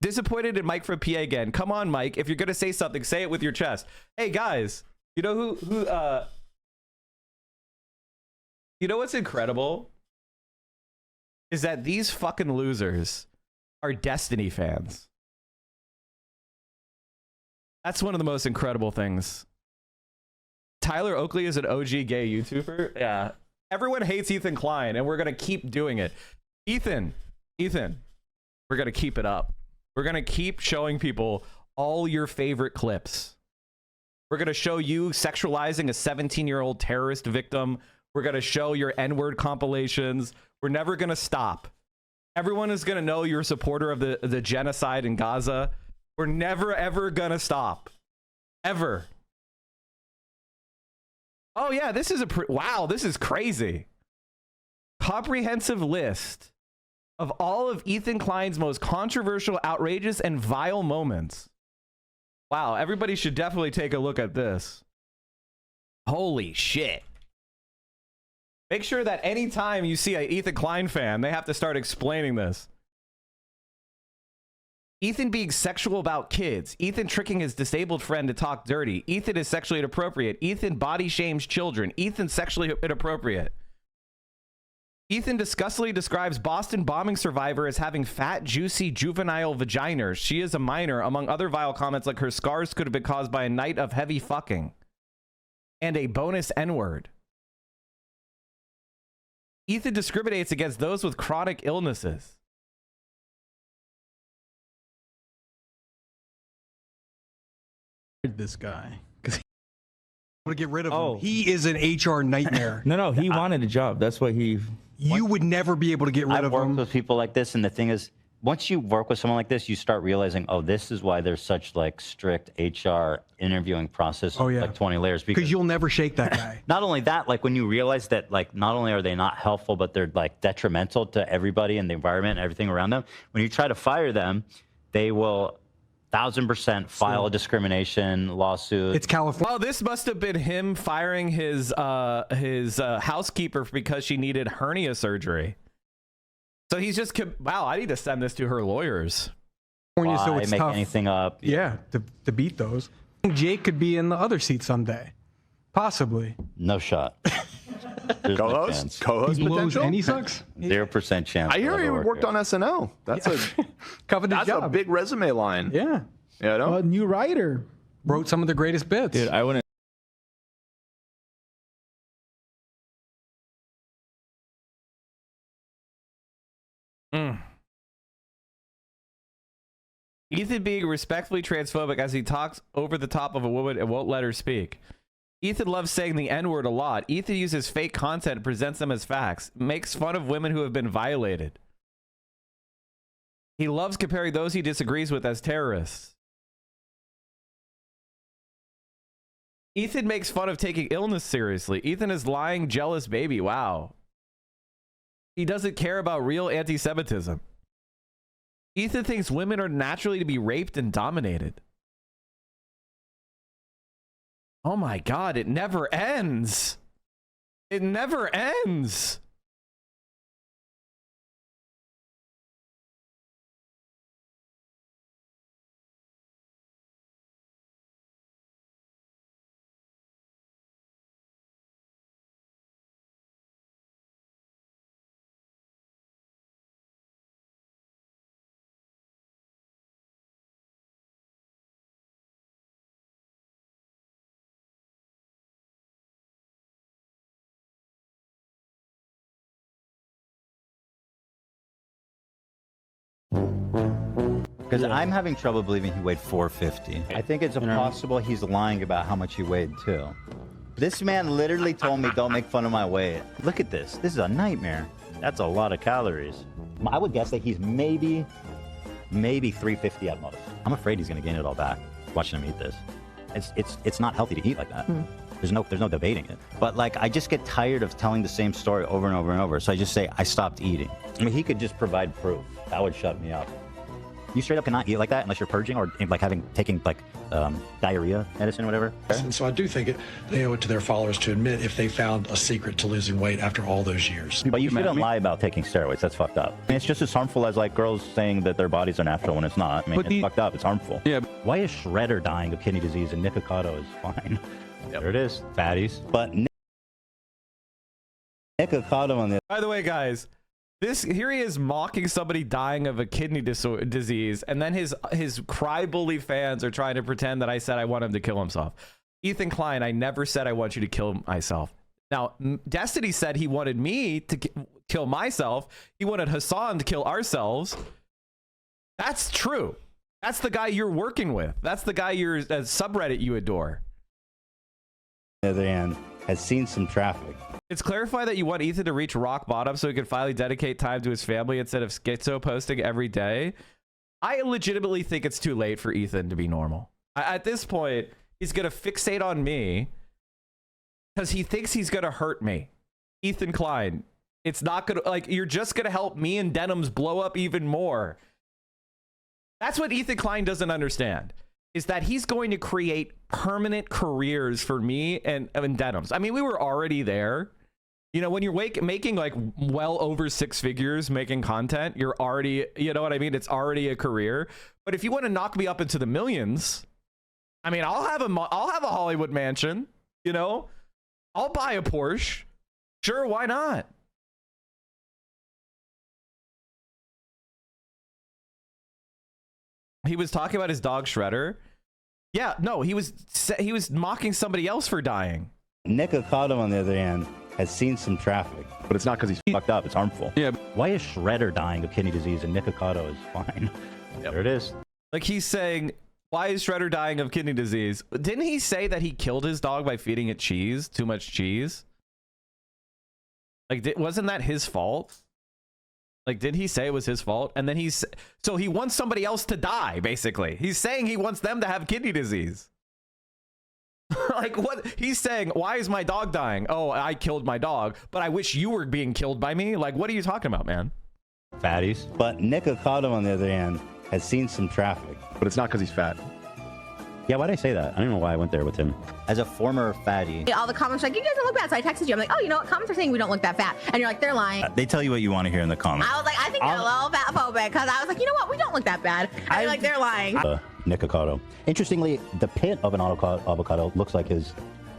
Disappointed in Mike from PA again. Come on, Mike. If you're going to say something, say it with your chest. Hey, guys, you know you know what's incredible? Is that these fucking losers are Destiny fans. That's one of the most incredible things. Tyler Oakley is an OG gay YouTuber. Yeah. Everyone hates Ethan Klein, and we're going to keep doing it. Ethan, we're going to keep it up. We're going to keep showing people all your favorite clips. We're going to show you sexualizing a 17-year-old terrorist victim. We're going to show your N-word compilations. We're never going to stop. Everyone is going to know you're a supporter of the genocide in Gaza. We're never, ever going to stop. Ever. Oh, yeah, this is wow, this is crazy. Comprehensive list of all of Ethan Klein's most controversial, outrageous, and vile moments. Wow, everybody should definitely take a look at this. Holy shit. Make sure that anytime you see an Ethan Klein fan, they have to start explaining this. Ethan being sexual about kids. Ethan tricking his disabled friend to talk dirty. Ethan is sexually inappropriate. Ethan body shames children. Ethan sexually inappropriate. Ethan disgustingly describes Boston bombing survivor as having fat, juicy, juvenile vaginas. She is a minor, among other vile comments like her scars could have been caused by a night of heavy fucking. And a bonus N-word. Ethan discriminates against those with chronic illnesses. This guy, because to get rid of him. He is an HR nightmare. No, he wanted a job. That's what he. You would never be able to get rid of him. I've worked with people like this, and the thing is, once you work with someone like this, you start realizing, oh, this is why there's such like strict HR interviewing process. Oh yeah, like 20 layers. Because you'll never shake that guy. Not only that, like when you realize that, like not only are they not helpful, but they're like detrimental to everybody and the environment and everything around them. When you try to fire them, they will 1000% file a discrimination lawsuit. It's California. Well, this must have been him firing his housekeeper because she needed hernia surgery. So he's just, wow, I need to send this to her lawyers. So it's make tough. anything up. Yeah, to beat those. Jake could be in the other seat someday. Possibly. No shot. Co-host Blows potential? and he sucks. 0% chance. I hear he worked on SNL. That's Coveted job. a big resume line. Yeah. You know? A new writer. Wrote some of the greatest bits. Dude, I wouldn't. Ethan being respectfully transphobic as he talks over the top of a woman and won't let her speak. Ethan loves saying the N-word a lot. Ethan uses fake content and presents them as facts. Makes fun of women who have been violated. He loves comparing those he disagrees with as terrorists. Ethan makes fun of taking illness seriously. Ethan is lying, jealous baby. Wow. He doesn't care about real anti-Semitism. Ethan thinks women are naturally to be raped and dominated. Oh my God, it never ends. It never ends. Because I'm having trouble believing he weighed 450. I think it's possible he's lying about how much he weighed too. This man literally told me, don't make fun of my weight. Look at this. This is a nightmare. That's a lot of calories. I would guess that he's maybe 350 at most. I'm afraid he's going to gain it all back watching him eat this. It's not healthy to eat like that. There's no debating it. But like, I just get tired of telling the same story over and over and over. So I just say, I stopped eating. I mean, he could just provide proof. That would shut me up. You straight up cannot eat like that unless you're purging or like taking like diarrhea medicine or whatever. And so I do think they owe it to their followers to admit if they found a secret to losing weight after all those years. But you shouldn't lie about taking steroids. That's fucked up. I mean, it's just as harmful as like girls saying that their bodies are natural when it's not. I mean, it's fucked up. It's harmful. Yeah. Why is Shredder dying of kidney disease and Nick Ocado is fine? Yep. There it is. Fatties. But Nick Ocado on the... By the way, guys, here he is mocking somebody dying of a kidney disease, and then his cry bully fans are trying to pretend that I said I want him to kill himself. Ethan Klein, I never said I want you to kill myself. Now, Destiny said he wanted me to kill myself. He wanted Hasan to kill ourselves. That's true. That's the guy you're working with. That's the guy subreddit you adore. Other hand, has seen some traffic. It's clarified that you want Ethan to reach rock bottom so he can finally dedicate time to his family instead of schizo posting every day. I legitimately think it's too late for Ethan to be normal. At this point, he's going to fixate on me because he thinks he's going to hurt me. Ethan Klein, it's not going to, like, you're just going to help me and Denims blow up even more. That's what Ethan Klein doesn't understand, is that he's going to create permanent careers for me and Denims. I mean, we were already there. You know, when you're making like well over 6 figures making content, you're already, you know what I mean? It's already a career. But if you want to knock me up into the millions, I mean, I'll have a Hollywood mansion, you know? I'll buy a Porsche. Sure, why not? He was talking about his dog Shredder. Yeah, no, he was mocking somebody else for dying. Nick Ocado, on the other hand, has seen some traffic. But it's not because he's Fucked up, it's harmful. Yeah. Why is Shredder dying of kidney disease and Nick Ocado is fine? Yep. There it is. Like, he's saying, why is Shredder dying of kidney disease? Didn't he say that he killed his dog by feeding it cheese? Too much cheese? Like, wasn't that his fault? Like, did he say it was his fault? And then so he wants somebody else to die, basically. He's saying he wants them to have kidney disease. Like, what? He's saying, why is my dog dying? Oh, I killed my dog, but I wish you were being killed by me. Like, what are you talking about, man? Fatties. But Nick Ocado, on the other hand, has seen some traffic. But it's not because he's fat. Yeah, why did I say that? I don't know why I went there with him. As a former fatty. All the comments are like, you guys don't look bad. So I texted you. I'm like, oh, you know what? Comments are saying we don't look that fat. And you're like, they're lying. They tell you what you want to hear in the comments. I was like, I think they're a little fat phobic. Because I was like, you know what? We don't look that bad. And you're like, they're lying. Nick Ocado. Interestingly, the pit of an avocado looks like his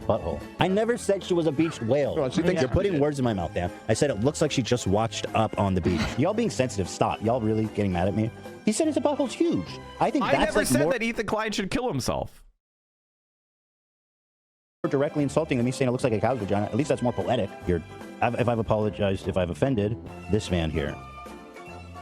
butthole. I never said she was a beached whale. Well, she thinks You're putting words in my mouth, Dan. I said it looks like she just washed up on the beach. Y'all being sensitive, stop. Y'all really getting mad at me? He said his butthole's huge. I think that's never like said more that Ethan Klein should kill himself. directly insulting than me saying it looks like a cow's vagina. At least that's more poetic. If I've apologized, if I've offended this man here,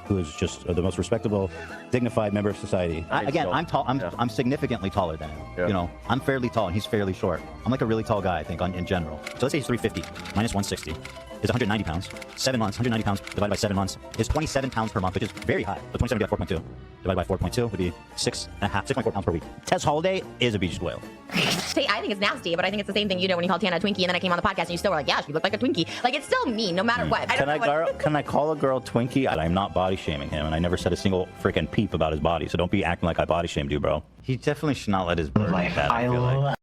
who is just the most respectable, dignified member of society. I'm tall. I'm significantly taller than him. Yeah. You know, I'm fairly tall and he's fairly short. I'm like a really tall guy, I think, in general. So let's say he's 350 minus 160 is 190 pounds. 7 months, 190 pounds divided by 7 months is 27 pounds per month, which is very high. But 27 would be like 4.2. Divided by 4.2 would be 6.4 pounds per week. Tess Holiday is a beached whale. I think it's nasty, but I think it's the same thing you did when you called Tana a Twinkie, and then I came on the podcast and you still were like, yeah, she looked like a Twinkie. Like, it's still mean, no matter what. Can I call a girl Twinkie? I'm not body shaming him, and I never said a single freaking peep about his body, so don't be acting like I body shamed you, bro. He definitely should not let his bird like that, I feel like.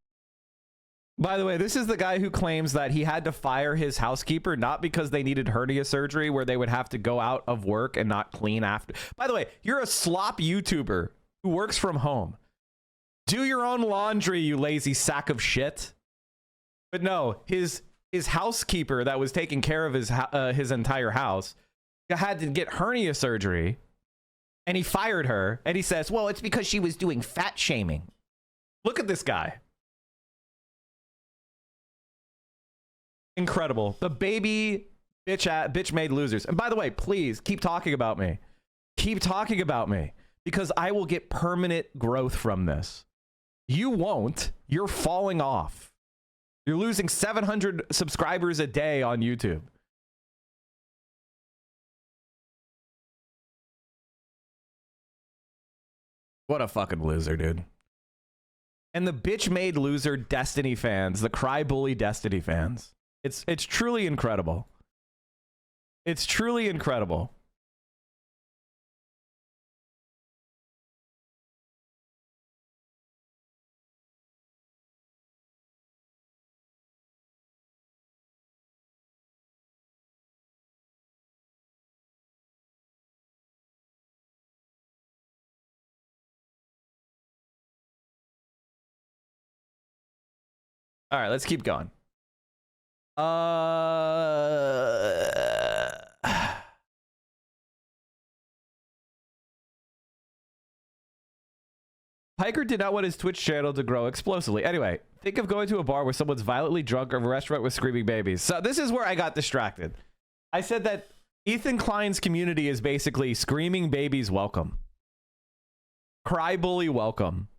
By the way, this is the guy who claims that he had to fire his housekeeper, not because they needed hernia surgery where they would have to go out of work and not clean after. By the way, you're a slop YouTuber who works from home. Do your own laundry, you lazy sack of shit. But no, his housekeeper that was taking care of his entire house had to get hernia surgery, and he fired her, and he says, well, it's because she was doing fat shaming. Look at this guy. Incredible. The baby bitch made losers. And by the way, please keep talking about me. Keep talking about me, because I will get permanent growth from this. You won't. You're falling off. You're losing 700 subscribers a day on YouTube. What a fucking loser, dude. And the bitch made loser Destiny fans, the cry bully Destiny fans. It's truly incredible. It's truly incredible. All right, let's keep going. Piker did not want his Twitch channel to grow explosively. Anyway, think of going to a bar where someone's violently drunk or a restaurant with screaming babies. So this is where I got distracted. I said that Ethan Klein's community is basically screaming babies welcome. Cry bully welcome.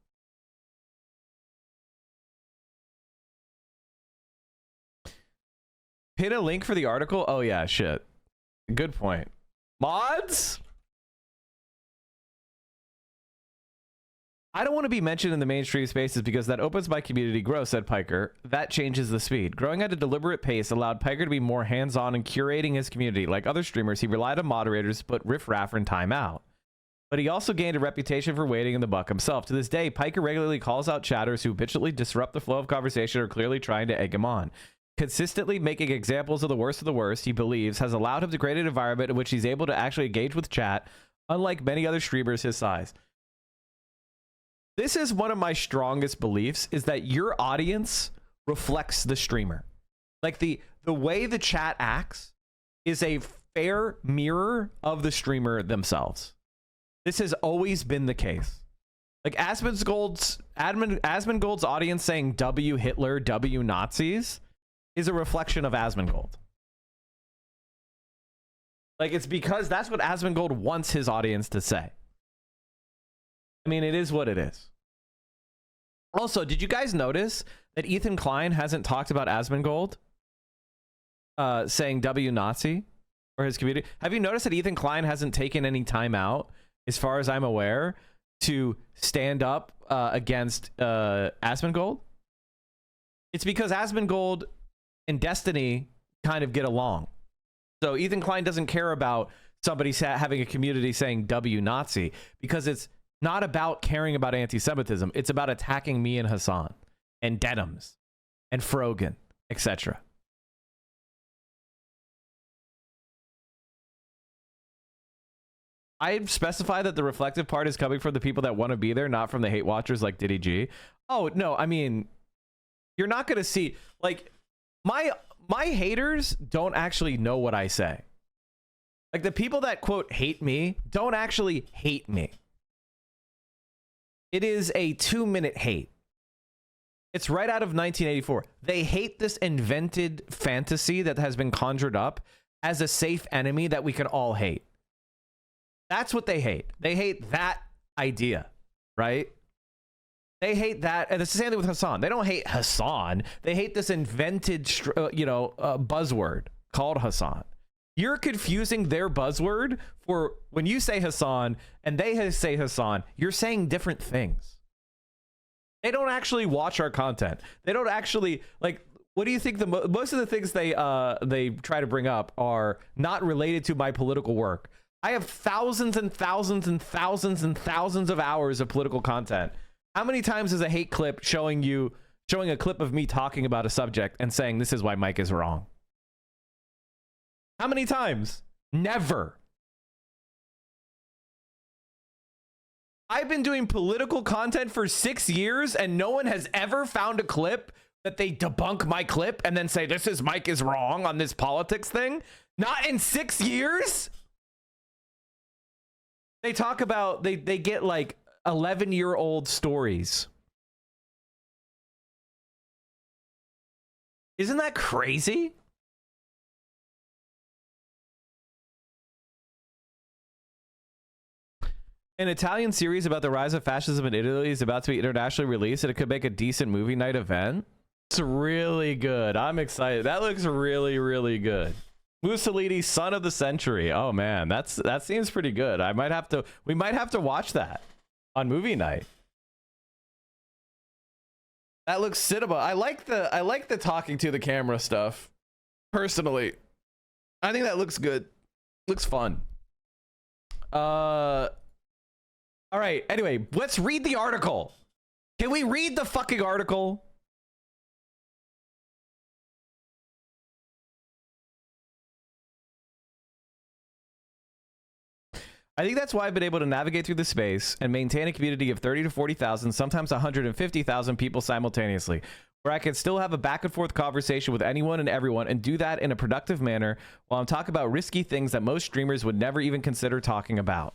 Pin a link for the article. Oh yeah, shit. Good point. Mods? I don't want to be mentioned in the mainstream spaces because that opens my community growth, said Piker. That changes the speed. Growing at a deliberate pace allowed Piker to be more hands-on in curating his community. Like other streamers, he relied on moderators to put riff-raff and time out. But he also gained a reputation for wading in the buck himself. To this day, Piker regularly calls out chatters who habitually disrupt the flow of conversation or clearly trying to egg him on. Consistently making examples of the worst, he believes, has allowed him to create an environment in which he's able to actually engage with chat, unlike many other streamers his size. This is one of my strongest beliefs, is that your audience reflects the streamer. Like the way the chat acts is a fair mirror of the streamer themselves. This has always been the case. Like Asmongold's audience saying W Hitler, W Nazis is a reflection of Asmongold. Like it's because that's what Asmongold wants his audience to say. I mean, it is what it is. Also, did you guys notice that Ethan Klein hasn't talked about Asmongold saying W Nazi or his community? Have you noticed that Ethan Klein hasn't taken any time out, as far as I'm aware, to stand up against Asmongold? It's because Asmongold and Destiny kind of get along. So Ethan Klein doesn't care about somebody having a community saying W Nazi, because it's not about caring about anti-Semitism. It's about attacking me and Hasan and Denims and Frogan, etc. I specify that the reflective part is coming from the people that want to be there, not from the hate watchers like Diddy G. Oh, no, I mean, you're not going to see, like, my haters don't actually know what I say. Like, the people that, quote, hate me don't actually hate me. It is a 2-minute hate. It's right out of 1984. They hate this invented fantasy that has been conjured up as a safe enemy that we can all hate. That's what they hate. They hate that idea, right? They hate that. And it's the same thing with Hasan. They don't hate Hasan. They hate this invented, buzzword called Hasan. You're confusing their buzzword for when you say Hasan and they say Hasan, you're saying different things. They don't actually watch our content. They don't actually, like, what do you think most of the things they try to bring up are not related to my political work. I have thousands and thousands and thousands and thousands of hours of political content. How many times is a hate clip showing a clip of me talking about a subject and saying this is why Mike is wrong? How many times? Never. I've been doing political content for 6 years and no one has ever found a clip that they debunk my clip and then say this is Mike is wrong on this politics thing. Not in 6 years. They talk about, they get like 11-year-old stories. Isn't that crazy? An Italian series about the rise of fascism in Italy is about to be internationally released, and it could make a decent movie night event. It's really good. I'm excited. That looks really, really good. Mussolini, son of the century. Oh man, that seems pretty good. We might have to watch that on movie night. That looks cinema. I like the talking to the camera stuff. Personally, I think that looks good. Looks fun. All right. Anyway, let's read the article. Can we read the fucking article? I think that's why I've been able to navigate through the space and maintain a community of 30 to 40,000, sometimes 150,000 people simultaneously, where I can still have a back and forth conversation with anyone and everyone and do that in a productive manner while I'm talking about risky things that most streamers would never even consider talking about.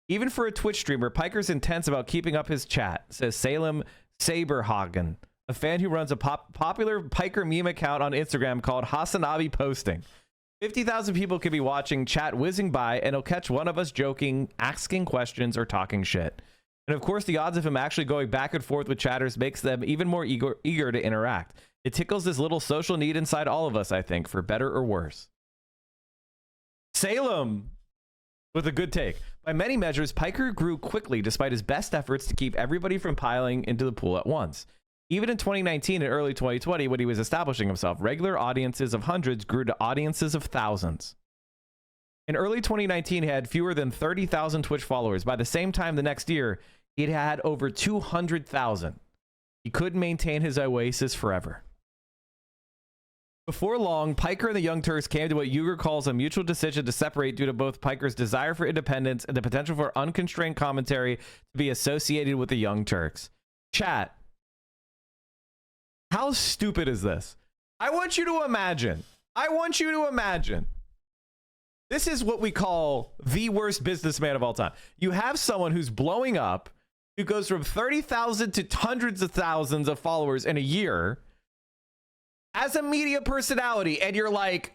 Even for a Twitch streamer, Piker's intense about keeping up his chat, says Salem Saberhagen, a fan who runs a popular Piker meme account on Instagram called Hasanabi Posting. 50,000 people could be watching chat whizzing by, and it'll catch one of us joking, asking questions, or talking shit. And of course, the odds of him actually going back and forth with chatters makes them even more eager to interact. It tickles this little social need inside all of us, I think, for better or worse. Salem with a good take. By many measures, Piker grew quickly despite his best efforts to keep everybody from piling into the pool at once. Even in 2019 and early 2020, when he was establishing himself, regular audiences of hundreds grew to audiences of thousands. In early 2019, he had fewer than 30,000 Twitch followers. By the same time the next year, it had over 200,000. He couldn't maintain his oasis forever. Before long, Piker and the Young Turks came to what Uyghur calls a mutual decision to separate due to both Piker's desire for independence and the potential for unconstrained commentary to be associated with the Young Turks. Chat, how stupid is this? I want you to imagine. This is what we call the worst businessman of all time. You have someone who's blowing up, who goes from 30,000 to hundreds of thousands of followers in a year as a media personality, and you're like,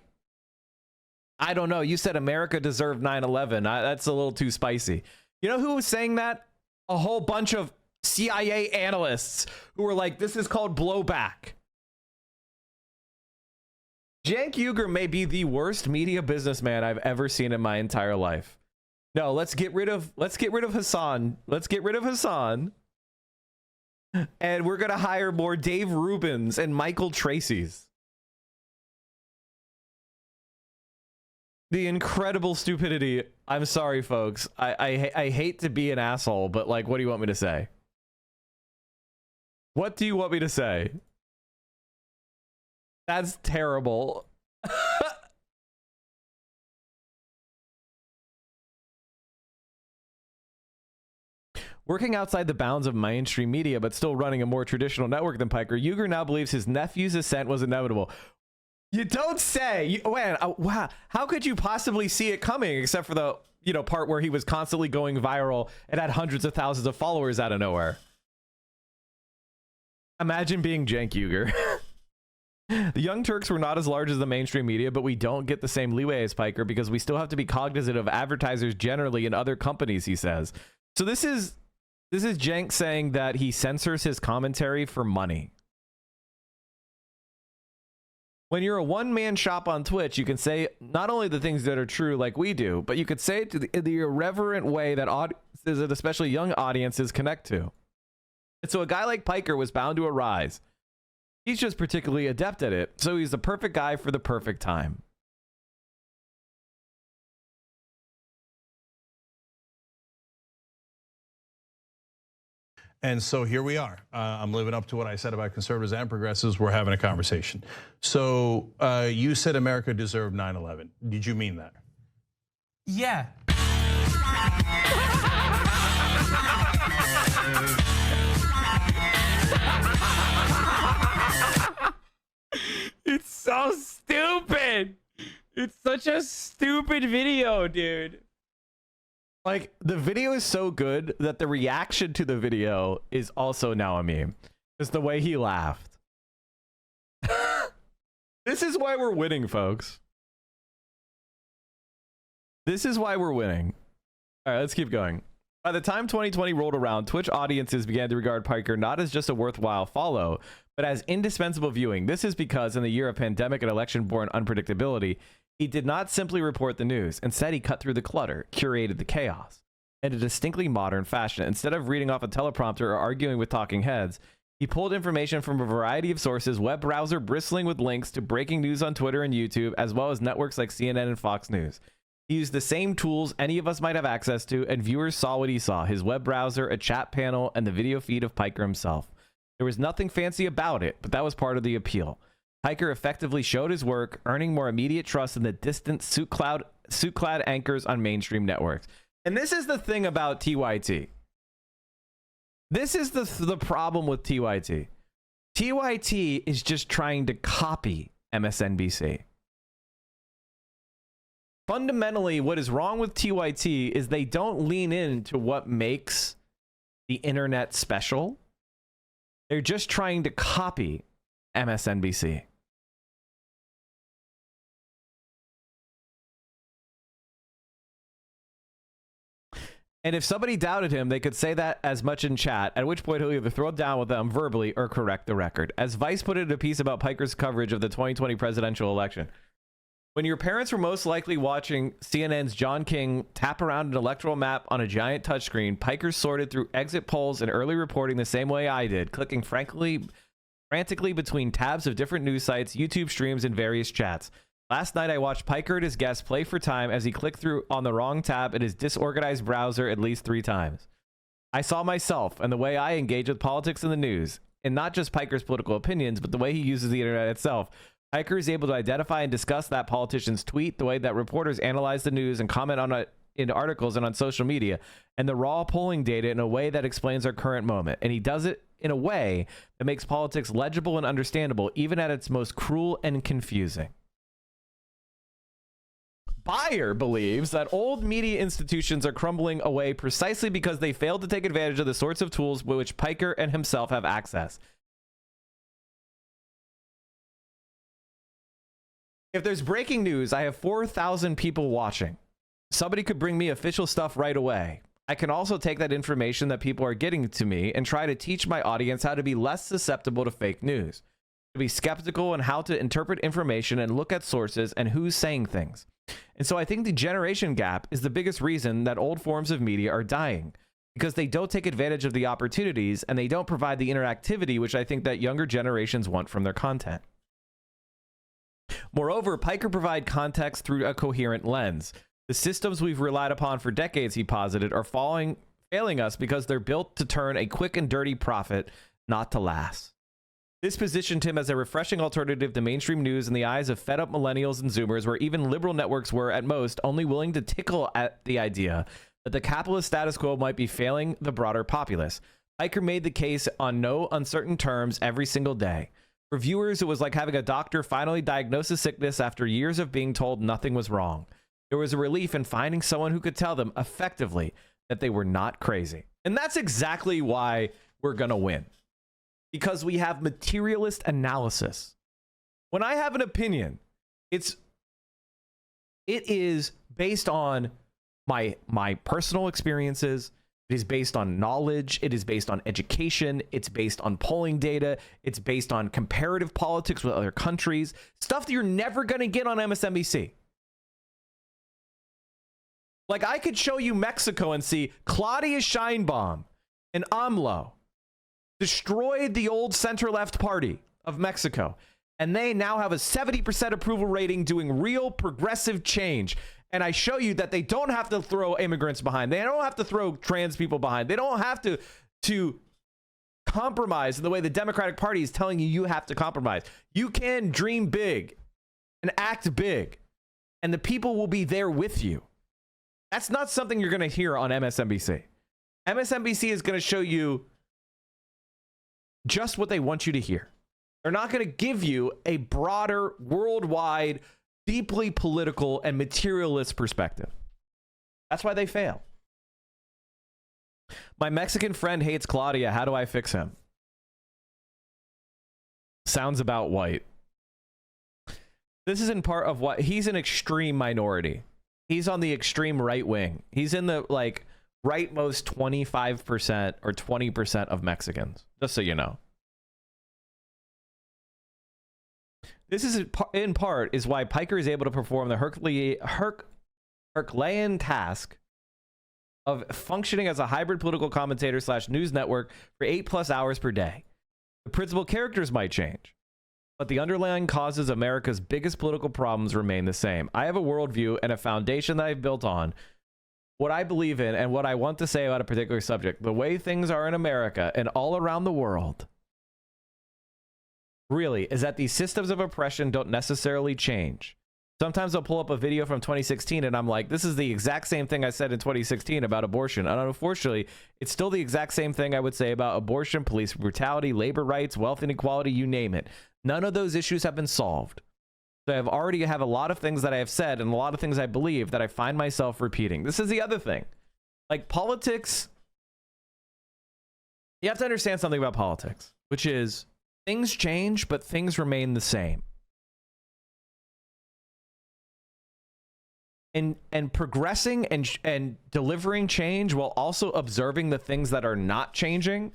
I don't know, you said America deserved 9/11. That's a little too spicy. You know who was saying that? A whole bunch of CIA analysts who were like, this is called blowback. Cenk Uygur may be the worst media businessman I've ever seen in my entire life. No, let's get rid of Hasan. Let's get rid of Hasan. And we're going to hire more Dave Rubins and Michael Tracy's. The incredible stupidity. I'm sorry, folks. I hate to be an asshole, but like, what do you want me to say? What do you want me to say? That's terrible. Working outside the bounds of mainstream media, but still running a more traditional network than Piker, Uygur now believes his nephew's ascent was inevitable. You don't say. Wow. How could you possibly see it coming, except for the part where he was constantly going viral and had hundreds of thousands of followers out of nowhere? Imagine being Cenk Uygur. The Young Turks were not as large as the mainstream media, but we don't get the same leeway as Piker because we still have to be cognizant of advertisers generally and other companies, he says. So this is Cenk saying that he censors his commentary for money. When you're a one-man shop on Twitch, you can say not only the things that are true like we do, but you could say it in the irreverent way that audiences, and especially young audiences, connect to. And so a guy like Piker was bound to arise. He's just particularly adept at it, so he's the perfect guy for the perfect time. And so here we are. I'm living up to what I said about conservatives and progressives. We're having a conversation. So you said America deserved 9/11. Did you mean that? Yeah. It's so stupid. It's such a stupid video, dude. Like, the video is so good that the reaction to the video is also now a meme. It's the way he laughed. This is why we're winning, folks. This is why we're winning. All right, let's keep going. By the time 2020 rolled around, Twitch audiences began to regard Piker not as just a worthwhile follow, but as indispensable viewing. This is because in the year of pandemic and election-born unpredictability, he did not simply report the news. Instead, he cut through the clutter, curated the chaos in a distinctly modern fashion. Instead of reading off a teleprompter or arguing with talking heads, he pulled information from a variety of sources, web browser bristling with links to breaking news on Twitter and YouTube, as well as networks like CNN and Fox News. He used the same tools any of us might have access to, and viewers saw what he saw: his web browser, a chat panel, and the video feed of Piker himself. There was nothing fancy about it, but that was part of the appeal. Piker effectively showed his work, earning more immediate trust than the distant suit-clad anchors on mainstream networks. And this is the thing about TYT. This is the problem with TYT. TYT is just trying to copy MSNBC. Fundamentally, what is wrong with TYT is they don't lean into what makes the internet special. They're just trying to copy MSNBC. And if somebody doubted him, they could say that as much in chat, at which point he'll either throw down with them verbally or correct the record. As Vice put it in a piece about Piker's coverage of the 2020 presidential election, when your parents were most likely watching CNN's John King tap around an electoral map on a giant touchscreen, Piker sorted through exit polls and early reporting the same way I did, clicking frantically between tabs of different news sites, YouTube streams, and various chats. Last night, I watched Piker and his guests play for time as he clicked through on the wrong tab in his disorganized browser at least 3 times. I saw myself and the way I engage with politics and the news, and not just Piker's political opinions, but the way he uses the internet itself. Piker is able to identify and discuss that politician's tweet, the way that reporters analyze the news and comment on it in articles and on social media, and the raw polling data in a way that explains our current moment. And he does it in a way that makes politics legible and understandable, even at its most cruel and confusing. Bayer believes that old media institutions are crumbling away precisely because they failed to take advantage of the sorts of tools with which Piker and himself have access. If there's breaking news, I have 4,000 people watching. Somebody could bring me official stuff right away. I can also take that information that people are getting to me and try to teach my audience how to be less susceptible to fake news, to be skeptical on how to interpret information and look at sources and who's saying things. And so I think the generation gap is the biggest reason that old forms of media are dying, because they don't take advantage of the opportunities and they don't provide the interactivity which I think that younger generations want from their content. Moreover, Piker provide context through a coherent lens. The systems we've relied upon for decades, he posited, are failing us because they're built to turn a quick and dirty profit, not to last. This positioned him as a refreshing alternative to mainstream news in the eyes of fed-up millennials and Zoomers, where even liberal networks were, at most, only willing to tickle at the idea that the capitalist status quo might be failing the broader populace. Piker made the case on no uncertain terms every single day. For viewers, it was like having a doctor finally diagnose a sickness after years of being told nothing was wrong. There was a relief in finding someone who could tell them effectively that they were not crazy. And that's exactly why we're going to win. Because we have materialist analysis. When I have an opinion, it is based on my personal experiences. It is based on knowledge. It is based on education. It's based on polling data. It's based on comparative politics with other countries. Stuff that you're never going to get on MSNBC. Like, I could show you Mexico and see Claudia Sheinbaum and AMLO destroyed the old center-left party of Mexico, and they now have a 70% approval rating doing real progressive change. And I show you that they don't have to throw immigrants behind. They don't have to throw trans people behind. They don't have to compromise in the way the Democratic Party is telling you have to compromise. You can dream big and act big, and the people will be there with you. That's not something you're going to hear on MSNBC. MSNBC is going to show you just what they want you to hear. They're not going to give you a broader, worldwide, deeply political and materialist perspective. That's why they fail. My Mexican friend hates Claudia. How do I fix him? Sounds about white. This is in part of what he's an extreme minority. He's on the extreme right wing. He's in the rightmost 25% or 20% of Mexicans, just so you know. This is in part is why Piker is able to perform the Herculean task of functioning as a hybrid political commentator / news network for 8+ hours per day. The principal characters might change, but the underlying causes of America's biggest political problems remain the same. I have a worldview and a foundation that I've built on what I believe in and what I want to say about a particular subject. The way things are in America and all around the world really is that these systems of oppression don't necessarily change. Sometimes I'll pull up a video from 2016 and I'm like, this is the exact same thing I said in 2016 about abortion. And unfortunately, it's still the exact same thing I would say about abortion, police brutality, labor rights, wealth inequality, you name it. None of those issues have been solved. So I already have a lot of things that I have said and a lot of things I believe that I find myself repeating. This is the other thing. Like, politics, you have to understand something about politics, which is things change, but things remain the same. and progressing and delivering change while also observing the things that are not changing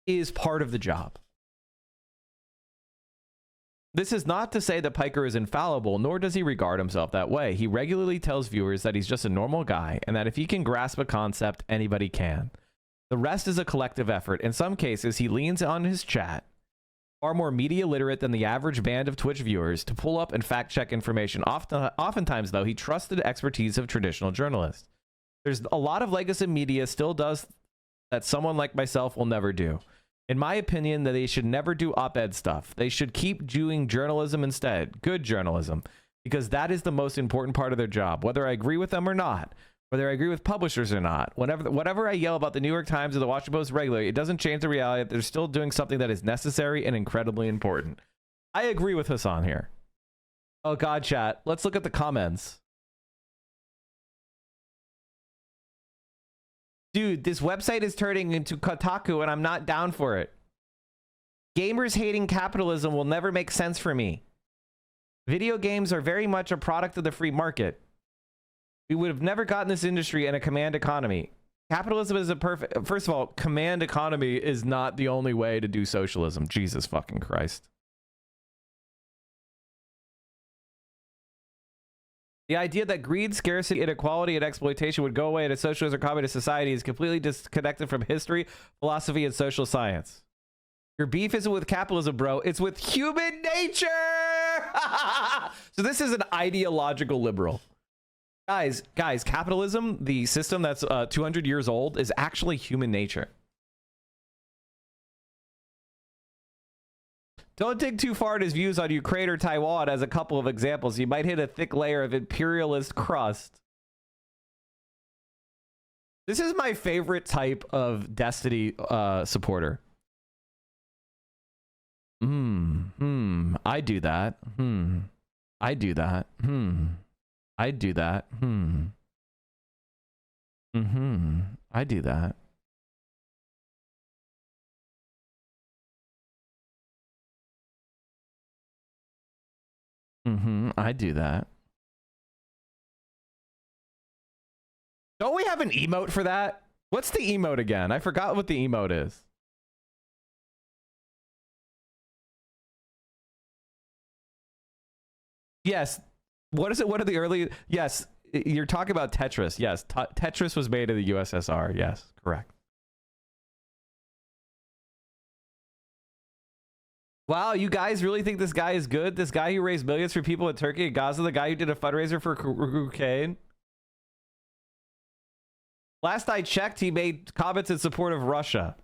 is part of the job. This is not to say that Piker is infallible, nor does he regard himself that way. He regularly tells viewers that he's just a normal guy and that if he can grasp a concept, anybody can. The rest is a collective effort. In some cases, he leans on his chat, far more media literate than the average band of Twitch viewers, to pull up and fact check information. Oftentimes, though, he trusted expertise of traditional journalists. There's a lot of legacy media still does that someone like myself will never do. In my opinion, that they should never do op-ed stuff. They should keep doing journalism instead, good journalism, because that is the most important part of their job, whether I agree with them or not, whether I agree with publishers or not. Whatever I yell about the New York Times or the Washington Post regularly, it doesn't change the reality that they're still doing something that is necessary and incredibly important. I agree with Hasan here. Oh God, chat. Let's look at the comments. Dude, this website is turning into Kotaku and I'm not down for it. Gamers hating capitalism will never make sense for me. Video games are very much a product of the free market. We would have never gotten this industry in a command economy. Capitalism is a perfect... First of all, command economy is not the only way to do socialism. Jesus fucking Christ. The idea that greed, scarcity, inequality, and exploitation would go away in a socialist or communist society is completely disconnected from history, philosophy, and social science. Your beef isn't with capitalism, bro. It's with human nature! So this is an ideological liberal. Guys, capitalism, the system that's 200 years old, is actually human nature. Don't dig too far in his views on Ukraine or Taiwan as a couple of examples. You might hit a thick layer of imperialist crust. This is my favorite type of Destiny supporter. I do that. I do that. I do that. I do that. I do that. Don't we have an emote for that? What's the emote again? I forgot what the emote is. Yes. What is it? What are the early... Yes. You're talking about Tetris. Yes. Tetris was made in the USSR. Yes. Correct. Wow, you guys really think this guy is good? This guy who raised millions for people in Turkey and Gaza, the guy who did a fundraiser for cocaine? Last I checked, he made comments in support of Russia.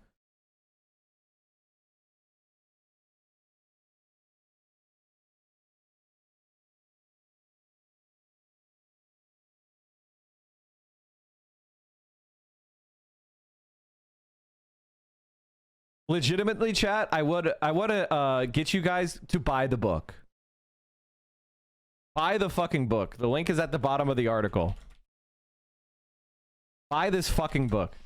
Legitimately, chat, I want to get you guys to buy the book. Buy the fucking book. The link is at the bottom of the article. Buy this fucking book.